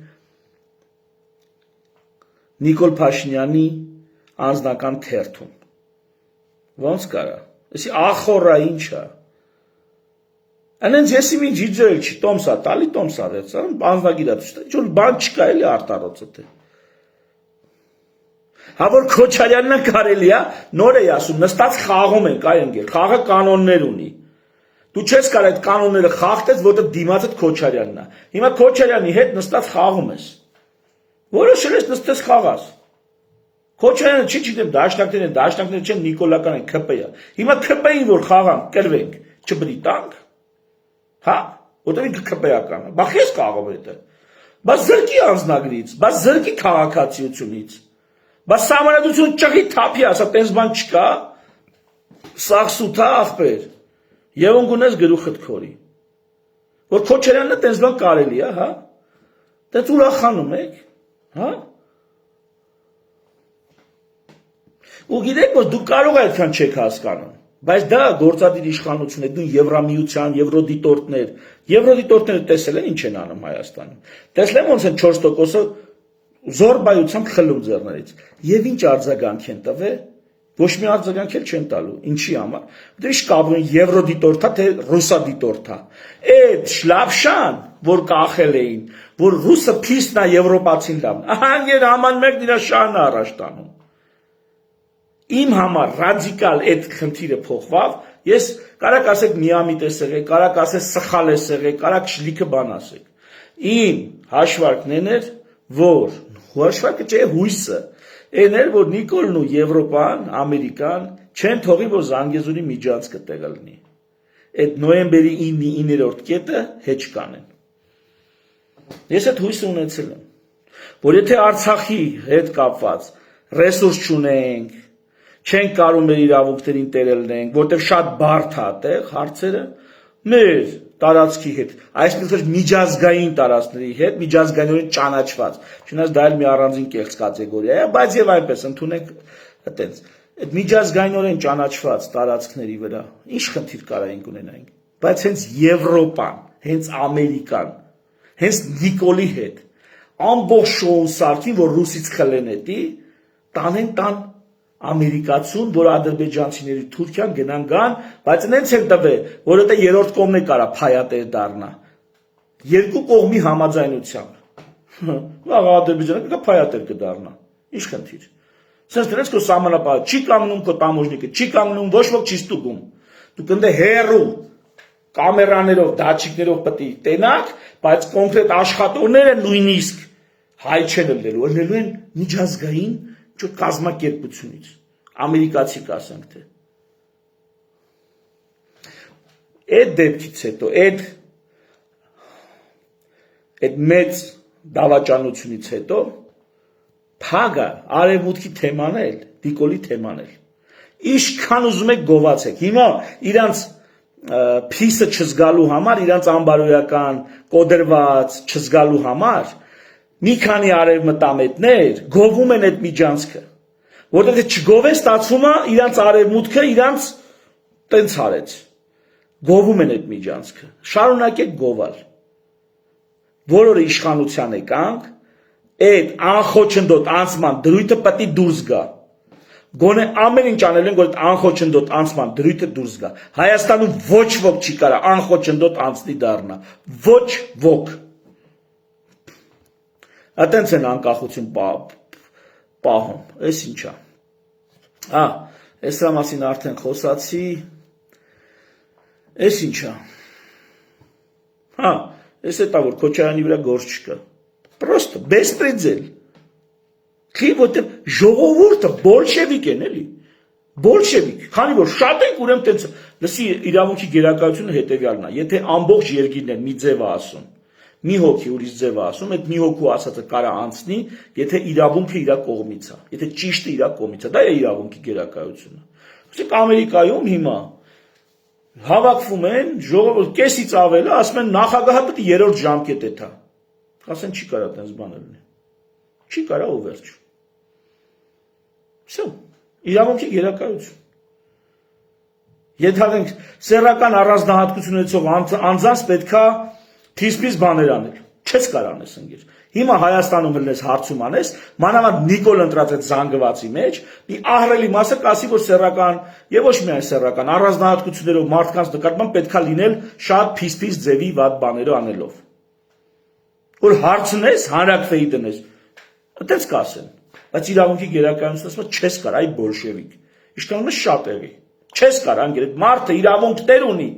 Նիկոլ Փաշինյանի անձնական թերթում։ Ոնց կարա։ Այսի ախորա ինչ է։ Անենց եսի մի ջիջել չի, տոմսա տալի, տոմսա վերցան, անվագիրա դուստա, ինչ որ բան չկա էլի արտարոցը թե։ Հա որ Քոչարյանն է կարելի է, նոր է ասում, նստած խաղում ենք, այ ընկեր, խաղը կանոններ ունի։ Դու չես կարող այդ կանոնները խախտես, որտեղ դիմացդ Քոչարյանն է։ Հիմա Քոչարյանի հետ նստած խաղում ես։ Որոշել ես նստես խաղաս։ Քոչարյանը չի չգիտեմ, դաշնակները չեն նիկոլական են, ՔՊ-ը։ Հիմա ՔՊ-ին որ խաղանք, կրվենք, չբրիտանք։ Հա, որտեղ ինքը ՔՊ-ական է։ Բա քեզ կաղով է դա։ Բա զրկի անձնագրից, բա զրկի քաղաքացիությունից։ Բա սահմանադրությունը ճղի թափի, ասա, տես բան չկա։ Սաղսութա ախպեր։ Եվ ունգունես գլուխդ քորի։ Որ Քոչարյանն է տես բան կարելի է, հա։ Դες ուրախանում եք, հա։ Ու գիտեք, որ դու կարող ես այդքան չեք հասկանում, բայց դա գործադիր իշխանություն է, դու Եվրամիության, Եվրոդիտորդները տեսել են ինչ են անում Հայաստանում։ Տեսել են ոնց են 4%-ը զորբայությամբ խլում ձեռներից։ Եվ ինչ արձագանք են տվել, ոչ մի արձագանք էլ չեն տալու։ Ինչի համար։ Դե ինչ կապ ունի Եվրոդիտորդա թե ռուսադիտորդա։ Այդ շլապշան, որ կախել էին, որ ռուսը փիստն է եվրոպացին լավն։ Ահա անգեր աման մեկ դրա շանը առաջ տանում։ Իմ համար ռադիկալ այդ խնդիրը փոխվավ, ես կարակ ասեք միամիտ ես եղեք, կարակ ասեք սխալ ես եղեք, կարակ շլիքը բան ասեք։ Իմ հաշվարկն էր, որ հաշվարկը չէ հույսը, այն էր, որ Նիկոլն ու Եվրոպան, Ամերիկան չեն թողի, որ Զանգեզուրի միջանցքը տեղը լինի։ Այդ նոյեմբերի 9-րդ կետը հեչ կանեն։ Ես այդ հույսը ունեցել եմ, որ եթե Արցախի հետ կապված ռեսուրս չունենք, չենք կարող մեր իրավունքներին տերել լինենք, որտեղ շատ բարդ է այդտեղ հարցերը, մեր տարածքի հետ, այսինքն միջազգային տարածքների հետ, միջազգայինորեն ճանաչված, չնայած դա էլ մի առանձին կեղծ կատեգորիա է, բայց եւ այնպես ընդունենք այտենց, այդ միջազգայինորեն ճանաչված տարածքների վրա, ինչ խնդիր կարայինք ունենայինք, բայց հենց Եվրոպան, հենց Ամերիկան, հենց Նիկոլի հետ, ամբողջ շոուն սարքին, որ ռուսից խլեն էդի, տան ամերիկացուն, որ ադրբեջանցիների Թուրքիան գնան գան, բայց նենց են տվել, որ դա երրորդ կողմն է կարա փայատեր դառնա։ Երկու կողմի համաձայնությամբ։ Աղա Ադրբեջանը կա փայատեր կդառնա։ Ինչ խնդիր։ Սենց դրանց քո սահմանապահը չի կանգնում քո տամոժնիկը, չի կանգնում, ոչ ոք չի ստուգում։ Դու կնդե հերու կամերաներով, դատչիկներով պետք է տենակ, բայց կոնկրետ աշխատողները նույնիսկ հայ չեն ելնելու, ելնելու են միջազգային կազմակերպությունից, ամերիկացի կասենք թե։ Այդ դեպքից հետո, այդ մեծ դավաճանությունից հետո, փագը արևմուտքի թեման էլ, Նիկոլի թեման էլ, իշքան ուզում եք գովացեք, հիմա իրանց փիսը չզգալու համար, իրանց անբարոյական կոդրված չզգալու համար, մի քանի արևմտամետներ գովում են այդ միջանցքը, որտեղ չգովեն ստացվում է իրանց արևմուտքը իրանց տենց արեց, գովում են այդ միջանցքը, շարունակեք գովալ, որորը իշխանության եկանք, այդ անխոչնդոտ անցման դրույթը պետք է դուրս գա, գոնե ամեն ինչ անել են, որ այդ անխոչնդոտ անցման դրույթը դուրս գա, Հայաստանում ոչ ոք չի կարա անխոչնդոտ անցնի դառնա, ոչ ոք, Ատենց են անկախություն պահում, այս ինչա։ Այս մասին արդեն խոսացի, այս ինչա, այս էտա, որ Քոչարյանի վրա գործ չկա, պրոստը, բեսպրեդել, որտեղ ժողովուրդը բոլշևիկ են, էլի, բոլշևիկ, քանի որ շատ ենք ուրեմն տենց, լսի իրավունքի գերակայությունը հետևյալն է, եթե ամբողջ երկիրն են մի ձև ասում, մի հոգի ուրիշ ձև ասում, այդ մի հոգու ասածը կարա անցնի, եթե իրավունքը իր կողմից է, եթե ճիշտը իր կողմից է, դա է իրավունքի գերակայությունը։ Ասենք Ամերիկայում հիմա հավաքվում են, ժողովուրդ կեսից ավել է, ասում են նախագահը պետք է 3-րդ ժամկետ է թա։ Ասեն չի կարա տենց բան լինի։ Չի կարա ու վերջ։ Всё, իրավունքի գերակայություն։ Ենթադրենք սեռական առանձնահատկություն ունեցող անձանց պետքա թիսպից բաներ անել, չես կարող անես ընկեր։ Հիմա Հայաստանում լես հարցում անես, մանավանդ Նիկոլ ընտրած այդ զանգվածի մեջ, մի ահռելի մասը կասի, որ սեռական եւ ոչ միայն սեռական առանձնահատկություններով մարդկանց նկատմամբ պետքա լինել շատ փիսփիս ձևի վատ բաներով անելով։ Որ հարցնես, հանրակրվեի դնես, այդպես կասեն, բայց իրավունքի գերակայությունն ասում է չես կարող, այ բոլշևիկ։ Իշքան ունես շատ եղի։ Չես կարող անգեր այդ մարդը իրավունքներ ունի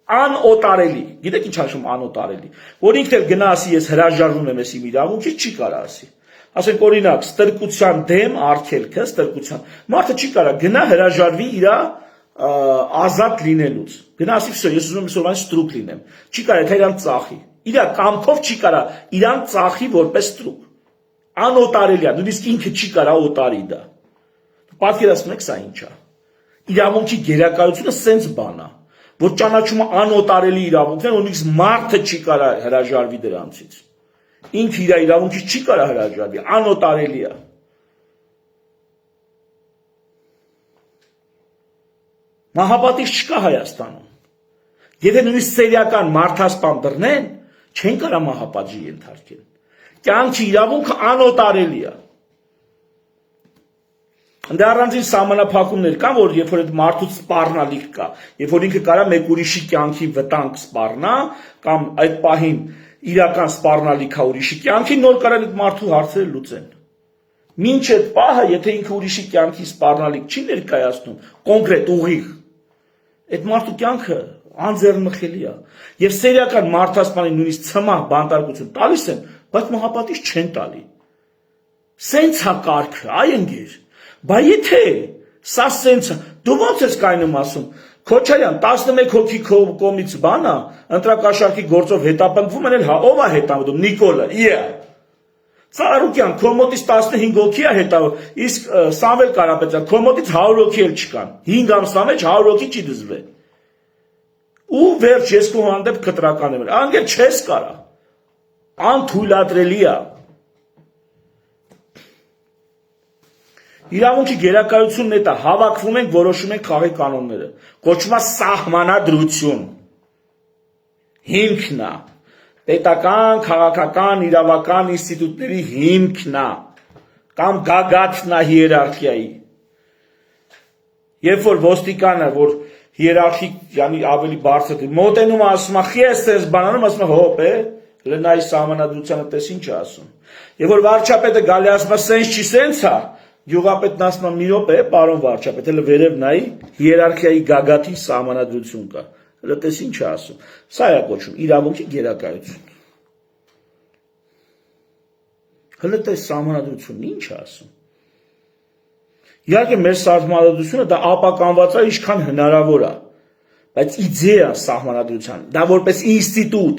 անօտարելի, գիտեք ինչ ասում անօտարելի, որ ինքն էլ գնա ասի ես հրաժարվում եմ ես իմ իրավունքից, չի կարող ասի։ Ասենք օրինակ ստրկության դեմ արգելքը, ստրկության, մարդը չի կարող գնա հրաժարվի իր ազատ լինելուց։ Գնա ասի վсё, ես ուզում եմ սովորական ստրուկ լինեմ։ Չի կարող, թե իրան ծախի։ Իր կամքով չի կարող իրան ծախի որպես ստրուկ։ Անօտարելի է, նույնիսկ ինքը չի կարող օտարի դա։ Պատկերացնում եք սա ինչ է։ Իրավունքի գերակայությունը սենց բան է, որ ճանաչում է անօտարելի իրավունքներ, նույնիսկ մարդը չի կարող հրաժարվի դրանցից։ Ինքը իր իրավունքից չի կարող հրաժարվի, անօտարելի է։ Մահապատիժ չկա Հայաստանում։ Եթե նույնիսկ սերիական մարդասպան բռնեն, չեն կարող մահապատժի ենթարկել։ Կյանքի իրավունքը անօտարելի է։ Դե առանձին սահմանափակումներ կան, որ երբ որ այդ մարդուց սպառնալիք կա, երբ որ ինքը կարա մեկ ուրիշի կյանքի վտանգ սպառնա, կամ այդ պահին իրական սպառնալիք է ուրիշի կյանքի, նոր կարան այդ մարդու հարցերը լուծեն։ Մինչ այդ պահը, եթե ինքը ուրիշի կյանքի սպառնալիք չի ներկայացնում, կոնկրետ ուղիղ, այդ մարդու կյանքը անձեռնմխելի է։ Եվ սերիական մարդասպանին նույնիսկ ցմահ բանտարկություն տալիս են, բայց մահապատիժ չեն տալի։ Սենց է կարգը, այ ընկեր։ Բա եթե սա սենց է, դու ո՞նց ես կայնում ասում, Քոչարյան 11 հոգի կողմից բան է, ընտրակաշառքի գործով հետապնդվում են, հա ով է հետապնդում, Նիկոլը, Ծառուկյան, քո մոտից 15 հոգի է հետապնդում, իսկ Սամվել Կարապետյան, քո մոտից 100 հոգի էլ չկան, 5 ամսվա մեջ 100 հոգի չի դզվել։ Ու վերջ ես քո հանդեպ քտրական եմ, անգեր չես կարա, անթույլատրելի է։ Իրավունքի գերակայությունն է դա, հավաքվում ենք, որոշում ենք խաղի կանոնները, կոչվում է սահմանադրություն, հիմքն է, պետական, քաղաքական, իրավական ինստիտուտների հիմքն է, կամ գագաթն է հիերարխիայի, երբ որ ոստիկանը, որ հիերարխիկ, յանի ավելի բարձր, մոտենում ասում է, խի ես տես բանանում, ասում է, հոպ է, լնայի սահմանադրությանը տես ինչ է ասում, և որ վարչապետը գալի ասում է, սենց չի սենց է, Գյուղապետն ասում է մի րոպե, պարոն վարչապետ, հələ վերև նայի հիերարխիայի գագաթի սահմանադրություն կա։ Հələ տես ինչ է ասում։ Սա է կոչվում իրավունքի գերակայություն։ Հələ տես սահմանադրությունն ինչ է ասում։ Իհարկե մեր սահմանադրությունը դա ապականված է ինչքան հնարավոր է, բայց իդեա սահմանադրության, դա որպես ինստիտուտ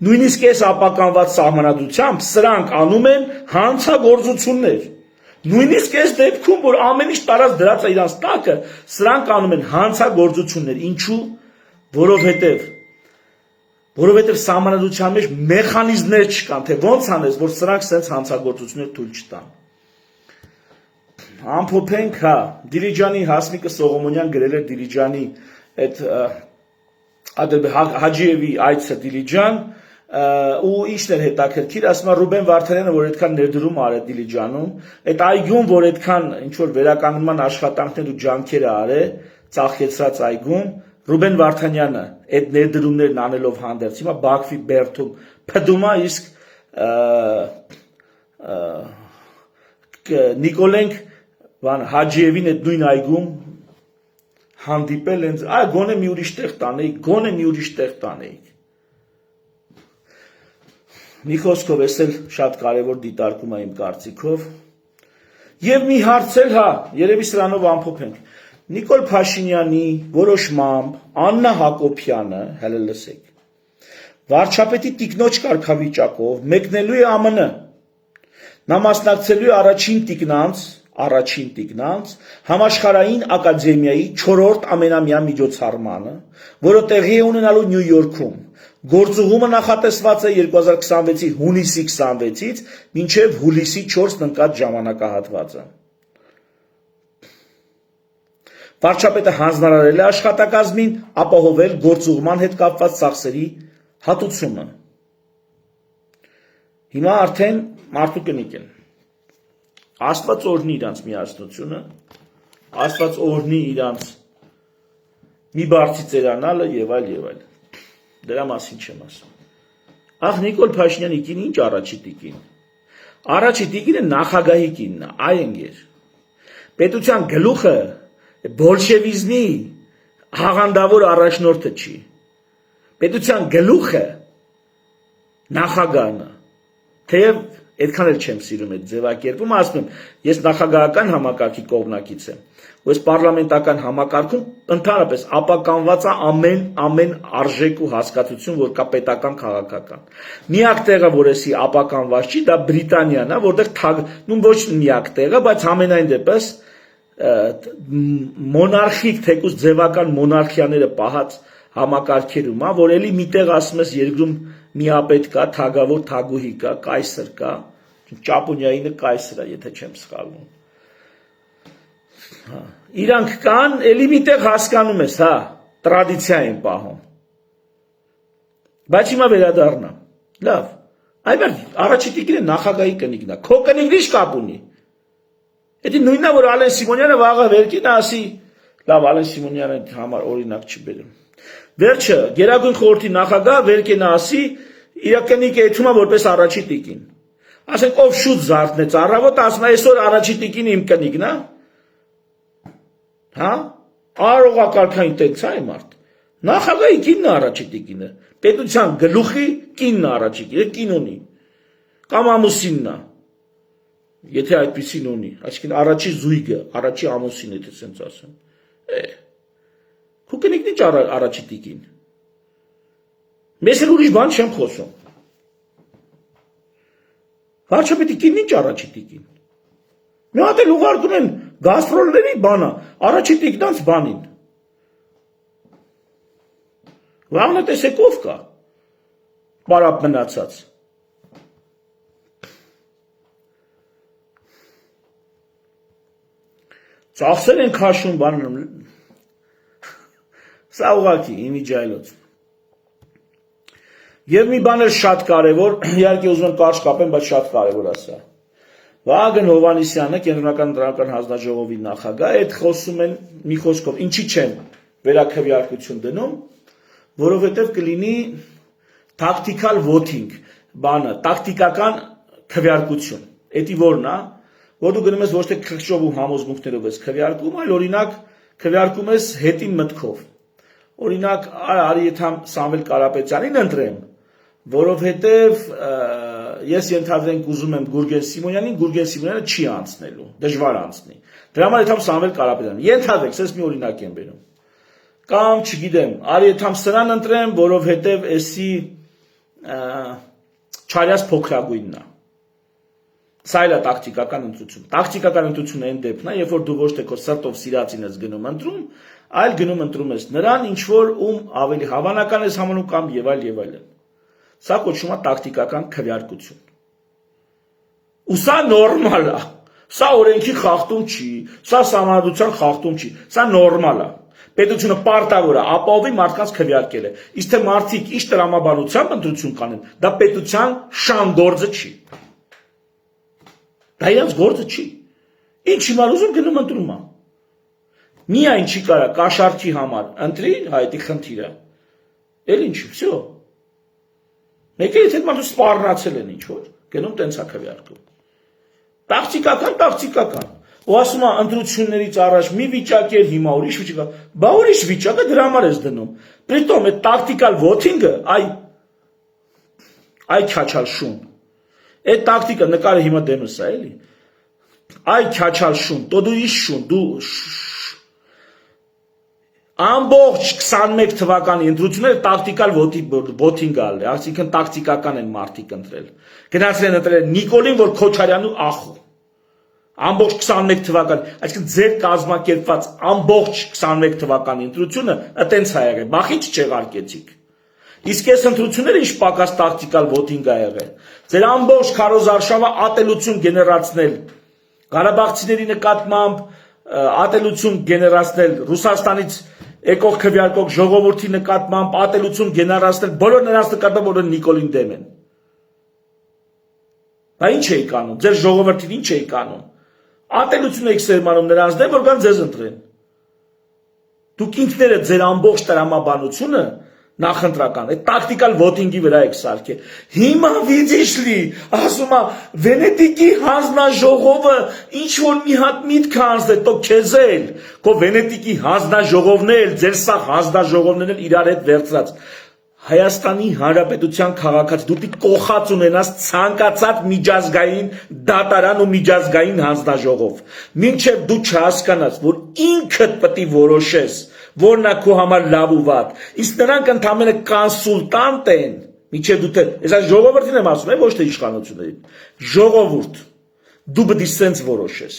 նույնիսկ այս ապականված սահմանադրությամբ սրանք անում են հանցագործություններ։ Նույնիսկ այս դեպքում, որ ամեն ինչ տարած դրած է իրանց տակը, սրանք անում են հանցագործություններ, ինչու, որովհետև սահմանադրության մեջ մեխանիզմներ չկան, թե ոնց անես, որ սրանք սենց հանցագործություններ թույլ չտան։ Ամփոփենք, հա, Դիլիջանի Հասմիկը Սողոմոնյան գրել է Դիլիջանի այդ Հաջիևի այցը Դիլիջան, ու ինչն էր հետաքրքիր, ասում է Ռուբեն Վարդանյանը, որ այդքան ներդրում արել Դիլիջանում, այդ այգում, որ այդքան ինչ-որ վերականգնման աշխատանքներ ու ջանքեր արել, ծախեցրած այգում, Ռուբեն Վարդանյանը այդ ներդրումներն անելով հանդերձ, հիմա Բաքվի բերդում փդում է, իսկ Նիկոլենք բան Հաջիևին այդ նույն այգում հանդիպել են, գոնե մի ուրիշ տեղ տանեիք, Մի խոսքով էս էլ շատ կարևոր դիտարկում է իմ կարծիքով։ Եվ մի հարց էլ, երևի սրանով ամփոփենք։ Նիկոլ Փաշինյանի որոշմամբ Աննա Հակոբյանը, հələ լսեք, վարչապետի տիկնոջ կարգավիճակով մեկնելու է ԱՄՆ։ Նա մասնակցելու է առաջին տիկնանց համաշխարհային ակադեմիայի 4-րդ ամենամյա միջոցառմանը, որը տեղի է ունենալու Նյու Յորքում։ Գործուղումը նախատեսված է 2026-ի հունիսի 26-ից մինչև հուլիսի 4 ընկած ժամանակահատվածը։ Վարչապետը հանձնարարել է աշխատակազմին ապահովել գործուղման հետ կապված ծախսերի հատուցումը։ Հիմա արդեն մարդու կնիկ են։ Աստված օրհնի իրանց միասնությունը, Աստված օրհնի իրանց մի բարձի ծերանալը եւ այլ։ Դրա մասին չեմ ասում։ Ախ Նիկոլ Փաշինյանի կին ինչ առաջի տիկին։ Առաջի տիկինը նախագահի կինն է, այ ընկեր։ Պետության գլուխը բոլշևիզմի հաղանդավոր առաջնորդը չի։ Պետության գլուխը նախագահն է։ Թեև այդքան էլ չեմ սիրում այդ ձևակերպումը, ասում եմ, ես նախագահական համակարգի կողմնակից եմ։ Այս պարլամենտական համակարգում ընդհանրապես ապականված է ամեն արժեք ու հասկացություն, որ կա պետական քաղաքական։ Միակ տեղը, որ էսի ապականված չի, դա Բրիտանիան է, որտեղ ոչ միակ տեղը, բայց ամենայն դեպս մոնարխիկ, թեկուզ ձևական մոնարխիաները պահած համակարգերում է, որ էլի միտեղ ասում ես երկրում միապետ կա, թագավոր թագուհի կա, կայսր կա, Ճապոնիայինը կայսր է, եթե չեմ սխալվում։ Իրանք կան, էլի միտեղ հասկանում ես, տրադիցիա են պահում։ Բայց հիմա վերադառնամ։ Լավ, այդպես առաջի տիկինը նախագահի կնիկն է, քո կնիկն ինչ կապ ունի։ Դա նույնն է, որ Ալեն Սիմոնյանը վաղը վերկին ասի, լավ, Ալեն Սիմոնյանը համար օրինակ չբերեմ։ Վերջը Գերագույն խորհրդի նախագահ վերկին ասի, իր կնիկը եթում է որպես առաջի տիկին։ Ասենք ով շուտ զարթնեց առավոտ, ասում է այսօր առաջի տիկին իմ կնիկն է։ Արողակարգային տենց է մարդ։ Նախագահի կինն է առաջի տիկինը, պետության գլուխի կինն է առաջի տիկինը, կին ունի։ Կամ ամուսինն է։ Եթե այդպեսին ունի, այսինքն առաջի զույգը, առաջի ամուսին, եթե սենց ասեմ։ Քո կնիկն ինչ առաջի տիկին։ Մեզ էլ ուրիշ բան չեմ խոսում։ Վարչապետի կինն ինչ առաջի տիկին։ Մի հատ էլ ուղարկում են գաստրոլների բանը, առաջի տիկնանց բանին։ Վաղնը տեսեք ով կա, պարապ մնացած։ Ծախսեր են քաշում բանում, սա ուղղակի իմիջայլոց։ Եվ մի բան էլ շատ կարևոր, իհարկե ուզում եմ կարճ կապեմ, բայց շատ կարևոր է սա։ Վահագն Հովհաննիսյանը, Կենտրոնական ընտրական հանձնաժողովի նախագահ, այդ խոսում են մի խոսքով, ինչի չեն վերաքվեարկություն դնում, որովհետև կլինի tactical voting, բանը, տակտիկական քվեարկություն։ Էդի որն է, որ դու գնում ես ոչ թե քրճով ու համոզմունքներով ես քվեարկում, այլ օրինակ քվեարկում ես հետին մտքով։ Օրինակ, արի եթե Սամվել Կարապետյանին ընտրեմ, որովհետև ես ենթադրենք ուզում եմ Գուրգեն Սիմոնյանին, Գուրգեն Սիմոնյանը չի անցնելու, դժվար անցնի։ Դրա համար եթե Սամվել Կարապետյանին, ենթադրենք, ես մի օրինակ եմ բերում։ Կամ չգիտեմ, արի եթե սրան ընտրեմ, որովհետև էսի Չարյաս փոքրագույնն է։ Սա էլ է տակտիկական ընտրություն։ Տակտիկական ընտրությունը այն դեպքն է, երբ որ դու ոչ թե քո սրտով սիրածին ես գնում ընտրում, այլ գնում ընտրում ես նրան, ինչ որ ում ավելի հավանական ես համանում կամ եւ այլն։ Սա կոչվում է տակտիկական քվեարկություն։ Ու սա նորմալ է։ Սա օրենքի խախտում չի, սա սահմանադրության խախտում չի, սա նորմալ է։ Պետությունը պարտավոր է ապահովի մարդկանց քվեարկելը։ Իսկ թե մարդիկ ինչ տրամաբանությամբ ընտրություն կանեն, դա պետության շան գործը չի։ Դա իրենց գործը չի։ Ինչ հիմա ուզում գնում ընտրում է։ Միայն չի կարա կաշառքի համար ընտրի, հայտի խնդիրը։ Էլ ինչի, վсё։ Մեկը եթե մարդու սպառնացել են ինչ որ, գնում տենց է քվեարկում։ Տակտիկական։ ու ասում է ընտրություններից առաջ մի վիճակ էր, հիմա ուրիշ վիճակ է, բա ուրիշ վիճակը դրա համար ես դնում, պրիտոմ այդ տակտիկալ voting-ը, այ քաչալ շուն, այդ տակտիկը նկարը հիմա դեմս է, էլի, այ քաչալ շուն, դու իշ շուն, դու ամբողջ 21 թվականի ընտրությունները տակտիկալ voting ալել, այսինքն տակտիկական են մարդիկ ընտրել, գնացել են ընտրել Նիկոլին, որ Քոչարյանու ախու, ամբողջ 21 թվականի, այսինքն ձեր կազմակերպված ամբողջ 21 թվականի ընտրությունը այտենց է եղել, բախ ինչ չեղարկեցիք, իսկ այս ընտրությունները ինչ պակաս տակտիկալ voting ա եղել, ձեր ամբողջ քարոզարշավը ատելություն գեներացնել, Ղարաբաղցիների նկատմամբ ատելություն գեներացնել, Ռուսաստանից եկող քվեարկող ժողովրդի նկատմամբ ատելություն գեներացնել, բոլոր նրանց նկատմամբ որ Նիկոլին դեմ են։ Դա ինչ էի կանում, ձեր ժողովրդին ինչ էի կանում։ Ատելություն եք սերմանում նրանց դեմ, որ գան ձեզ ընտրեն։ Դուք ինքներդ ձեր ամբողջ տրամաբանությունը նախընտրական, այդ տակտիկալ voting-ի վրա եք սարքել։ Հիմա վիճիշլի, ասում է Վենետիկի հանձնաժողովը ինչ որ մի հատ միտք անցնել, տո քեզել, քո Վենետիկի հանձնաժողովն էլ, ձեր սա հանձնաժողովներն էլ իրար հետ վերցրած։ Հայաստանի Հանրապետության քաղաքաց դու պիտի կողած ունենաս ցանկացած միջազգային դատարան ու միջազգային հանձնաժողով։ Մինչև դու չհասկանաս, որ ինքդ պետք է որոշես, որն է քո համար լավ ու վատ։ Իսկ նրանք ընդհանրապես կոնսուլտանտ են, մինչև դու ես այս ժողովրդին եմ ասում, ոչ թե իշխանություններին։ Ժողովուրդ, դու պետք է սենց որոշես։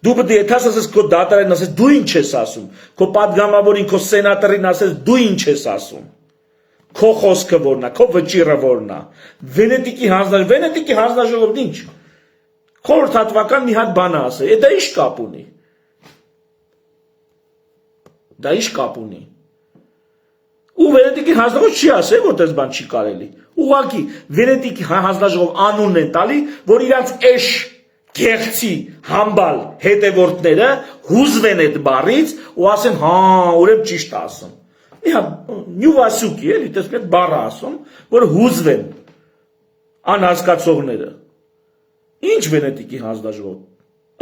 Դու պետք է եթե ասես քո դատարանին ասես դու ինչ ես ասում, քո падգամավորին, քո սենատորին ասես դու ինչ ես ասում։ Քո խոսքը որն է, քո վճիռը որն է։ Վենետիկի հանձնաժողովն ինչ։ Խորհրդատվական մի հատ բան ասել, դա ի՞նչ կապ ունի։ Դա ի՞նչ կապ ունի։ Ու Վենետիկի հանձնաժողովը չի ասել, որ դες բան չի կարելի։ Ուղղակի Վենետիկի հանձնաժողով անունն են տալի, որ իրանց էշ գեղցի համբալ հետևորդները հուզվեն այդ բառից ու ասեն, հա, ուրեմն ճիշտ է ասում։ Մի հատ նյուվասուկի էլի, տեսեք այդ բառը ասում, որ հուզվեն անհասկացողները։ Ինչ Վենետիկի հանձնաժողով։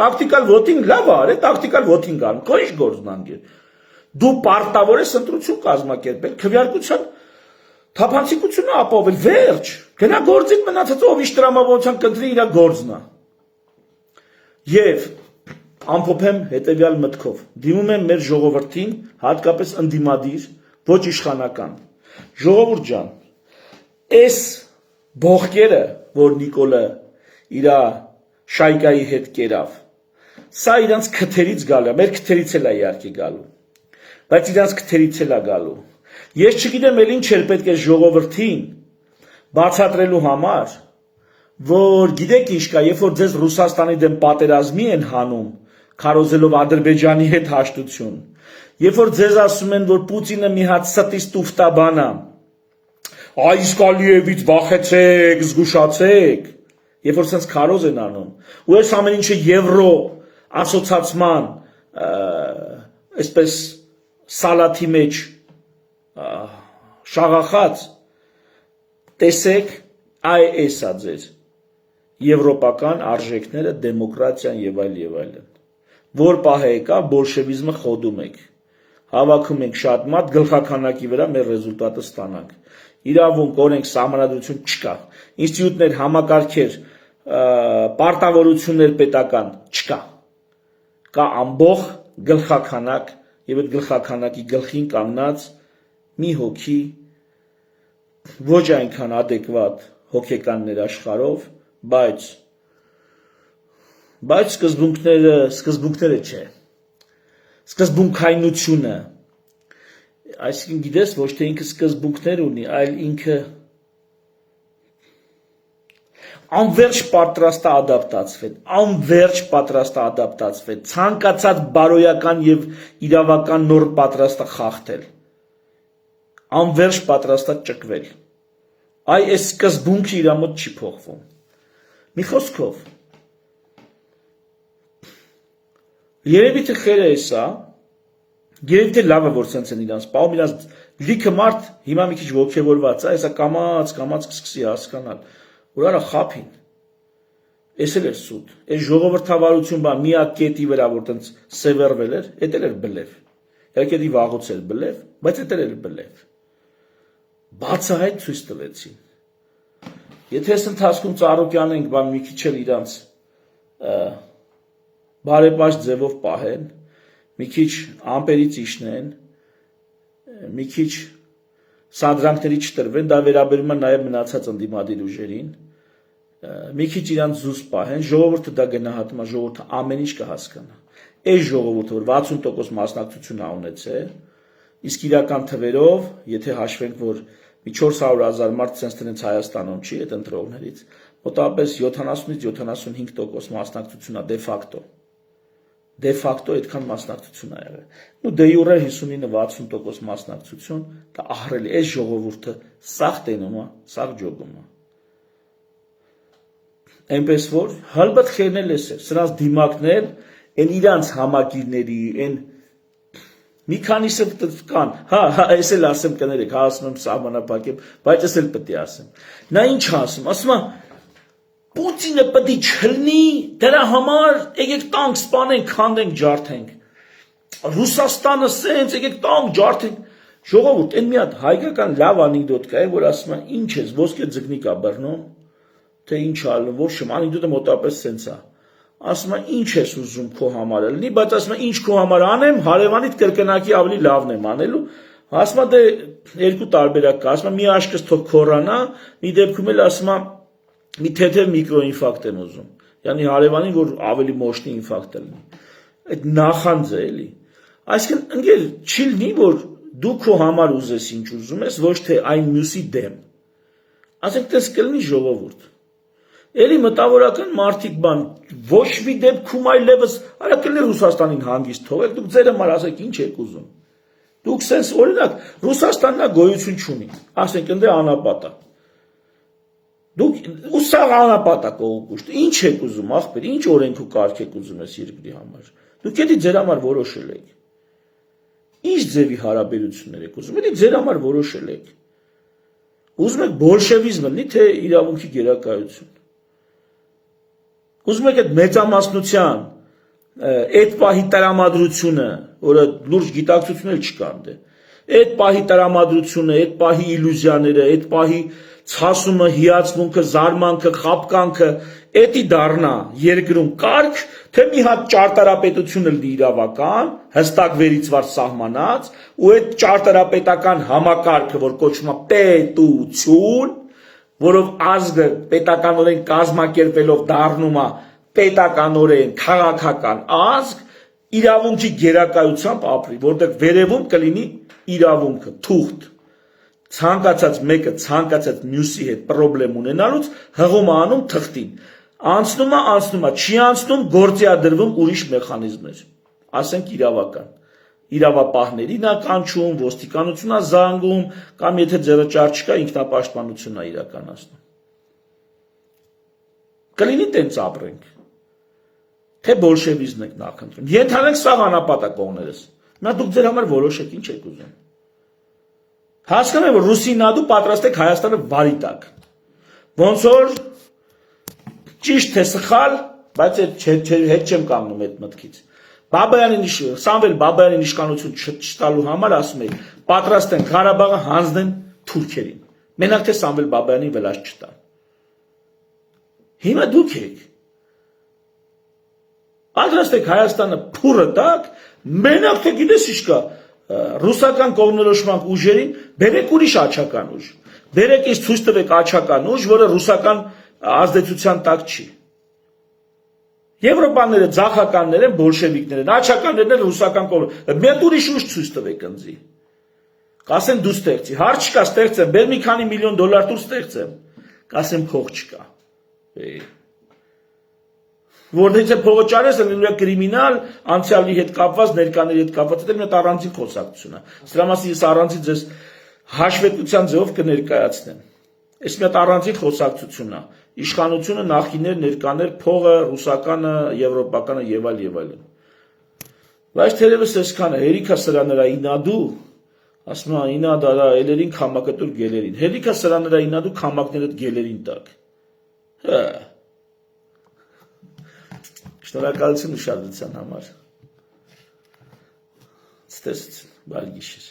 Տակտիկալ voting լավ է, արե, տակտիկալ voting անում, քո ինչ գործնանք է։ Դու պարտավոր ես ընտրություն կազմակերպել, քվեարկության թափանցիկությունը ապավել, վերջ, գնա գործին մնացած ով իշ տրամաբանության կընտրի իր գործն է։ Եվ ամփոփեմ հետևյալ մտքով, դիմում եմ մեր ժողովրդին, հատկապես ընդդիմադիր, ոչ իշխանական։ Ժողովուրդ ջան, այս բողկերը, որ Նիկոլը իր շայկայի հետ կերավ, սա իրանց քթերից գալու է, մեր քթերից էլ է իհարկե գալու, բայց իրանց քթերից էլ է գալու։ Ես չգիտեմ էլ ինչ էլ պետք է ժողովրդին բացատրելու համար, որ գիտեք ինչ կա, երբ որ ձեզ Ռուսաստանի դեմ պատերազմի են հանում, քարոզելով Ադրբեջանի հետ հաշտություն, երբ որ ձեզ ասում են, որ Պուտինը մի հատ ստից տուֆտաբան է, այս Ալիևից վախեցեք, զգուշացեք, երբ որ սենց քարոզ են անում, ու այս ամեն ինչը եվրո ասոցացման, այսպես սալաթի մեջ շաղախած, տեսեք, այ էսա ձեզ եվրոպական արժեքները, դեմոկրատիան եւ այլն։ Որ պահե կա բոլշևիզմը խոդում եք։ Հավաքում ենք շատ մարդ գլխականակի վրա մեր ռեզուլտատը ստանանք։ Իրավունք, օրենք, սահմանադրություն չկա։ Ինստիտուտներ, համակարգեր, պարտավորություններ պետական չկա։ Կա ամբողջ գլխականակ եւ այդ գլխականակի գլխին կանգնած մի հոգի ոչ այնքան adekvat հոգեկան ներաշխարով, բայց սկզբունքները չէ, սկզբունքայնությունը, այսինքն գիտես ոչ թե ինքը սկզբունքներ ունի, այլ ինքը անverջ պատրաստ է ադապտացվել, ցանկացած բարոյական եւ իրավական նոր պատրաստ է խախտել, անverջ պատրաստ է ճկվել, այ այս սկզբունքը իր մոտ չի փոխվում, մի խոսքով, երևի թե խերը է սա, երևի թե լավ է, որ սենց են իրանց պահում, իրանց լիքը մարդ հիմա մի քիչ ոգևորված է, հեսա կամաց կսկսի հասկանալ, որ արա խափին, Էս էլ էր սուտ։ Այս ժողովրդավարություն բան միակ կետի վրա որ տենց սևեռվել էր, էդ էլ էր բլեֆ։ Իհարկե դի վաղուց էր բլեֆ, բայց էդ էլ էր բլեֆ։ Բացահայտ ցույց տվեցին։ Եթե այս ընթացքում Ծառուկյանն ենք բան մի քիչ էլ իրանց բարեպաշտ ձևով պահեն, մի քիչ ամպերից իջնեն, մի քիչ սադրանքների չտրվեն, դա վերաբերում է նաև մնացած ընդդիմադիր ուժերին, մի քիչ իրանց զուս պահեն, ժողովուրդը դա գնահատում է, ժողովուրդը ամեն ինչ կհասկանա։ Այս ժողովուրդը, որ 60% մասնակցություն ա ունեցել, իսկ իրական թվերով, եթե հաշվենք, որ մի 400,000 մարդ ցենց տնից Հայաստանում չի, այդ ընտրողներից, մոտավորապես 70-ից 75% մասնակցություն ա դե ֆակտո այդքան մասնակցություն ա եղել։ Ու դե յուրե 59-60% մասնակցություն, դա ահռելի, այս ժողովուրդը սաղ տենում է, սաղ ջոգում է։ Այնպես որ հալբատ խերնել էս է, սրանց դիմակներ, այն իրանց համակիրների, այն մի քանիսը կան, այս էլ ասեմ կներեք, ասում եմ սահմանափակեմ, բայց ես էլ պետք է ասեմ։ Նա ինչ ասում, ասում է Պուտինը պետք է չլնի, դրա համար եկեք տանկ սպանենք, քանդենք, ջարդենք։ Ռուսաստանը սենց եկեք տանկ ջարդենք։ Ժողովուրդ, այն մի հատ հայկական լավ անեկդոտ կա, որ ասում է ինչ ես, ոսկե ձկնիկ ա բռնում, թե ինչ ալնում, ոչ շեմ, անեկդոտը մոտավորապես սենց է։ Ասում է ինչ ես ուզում քո համար լինի, բայց ասում է ինչ քո համար անեմ, հարևանիդ կրկնակի ավելի լավն եմ անելու։ Ասում է դե երկու տարբերակ կա, ասում է մի աշկս թող քորանա, մի դեպքում էլ ասում է մի թեթև միկրոինֆարկտ եմ ուզում։ Յանի հարևանին որ ավելի մощնի ինֆարկտ լինի։ Այդ նախանձ է էլի։ Այսինքն ընկեր չի լինի որ դու քո համար ուզես ինչ ուզում ես, ոչ թե այն մյուսի դեմ։ Ասենք դες կլինի ժողովուրդ։ Էլի մտավորական մարդիկ բան ոչ մի դեպքում այլևս արա կլինի Ռուսաստանին հանգիստ թողեք, դուք ձեր համար ասեք ինչ եք ուզում։ Դուք sense օրինակ Ռուսաստանն գոյություն չունի։ Ասենք ընդ անապատ է։ Դուք ուսաղ անապատ է կողոպուշտ։ Ինչ եք ուզում, ախպեր, ինչ օրենք ու կարգ եք ուզում ես երկրի համար։ Դուք էլի ձեր համար որոշել եք։ Ինչ ձևի հարաբերություններ եք ուզում, էլի ձեր համար որոշել եք։ Ուզում եք բոլշևիզմ լինի, թե իրավունքի գերակայություն։ Ուզում եք այդ մեծամասնության այդ պահի տրամադրությունը, որը լուրջ գիտակցություն էլ չկան դե։ Այդ պահի տրամադրությունը, այդ պահի իլյուզիաները, այդ պահի ցասումը, հիացմունքը, զարմանքը, խապկանքը, էդի դառնա երկրում կարգ, թե մի հատ ճարտարապետություն լինի իրավական, հստակ վերիցված սահմանած, ու այդ ճարտարապետական համակարգը, որ կոչվում է պետություն, որով ազգը պետականորեն կազմակերպելով դառնում է պետականորեն քաղաքական ազգ, իրավունքի գերակայությամբ ապրի, որտեղ վերևում կլինի իրավունքը, թուղթ, ցանկացած մեկը ցանկացած մյուսի հետ խնդրեմ ունենալուց հղում անում թղթին, անցնում է, չի անցնում, գործի է դրվում ուրիշ մեխանիզմներ, ասենք իրավական, իրավապահներին է կանչում, ոստիկանություն է զանգում, կամ եթե ձեռնճար չկա, ինքնապաշտպանություն է իրականացնում։ Կլինի տենց ապրենք, թե բոլշևիզմ եք նախընտրում, ենթանենք սաղ անապատ է կողներս, նա դուք ձեր համար որոշեք ինչ եք ուզում։ Հասկանում եմ, որ ռուսի նադու պատրաստ եք Հայաստանը վարի տակ, ոնց որ ճիշտ թե սխալ, բայց հետ չեմ կանգնում այդ մտքից։ Սամվել Բաբայանին իշխանություն չտալու համար ասում եք, պատրաստ են Ղարաբաղը հանձնեն թուրքերին, մենակ թե Սամվել Բաբայանին վլաս չտան։ Հիմա դուք եք պատրաստ եք Հայաստանը փուրը տակ, մենակ թե գիտես ինչ կա, ռուսական կողմնորոշման ուժերին բերեք ուրիշ աչական ուժ, բերեք ինձ ցույց տվեք աչական ուժ, որը ռուսական ազդեցության տակ չի։ Եվրոպաները ձախականներ են, բոլշևիկներ են, աչականներն են ռուսական կողմ։ Մեկ ուրիշ ուժ ցույց տվեք ինձի։ Կասեն դու ստեղծի, հարց չկա ստեղծեմ, բեր մի քանի միլիոն դոլար դու ստեղծեմ։ Կասեմ փող չկա։ Որտեղ է փողը ճարես, լինելու է կրիմինալ, անցյալի հետ կապված, ներկաների հետ կապված, դա մի հատ առանձին խոսակցություն է։ Սրա մասին ես առանձին ձեզ հաշվետվության ձևով կներկայացնեմ։ Այս մի հատ առանձին խոսակցություն է։ Իշխանությունը, նախկիններ, ներկաներ, փողը, ռուսականը, եվրոպականը եւ այլն։ Բայց թերևս այսքանը, հերիքա սրա նրա ինադու, ասում է ինադա էլերին քամակտուր գելերին։ Հերիքա սրա նրա ինադու քամակներդ գելերին տակ։ Շնորհակալություն ուշադրության համար։ Ցտեսություն, բարի գիշեր։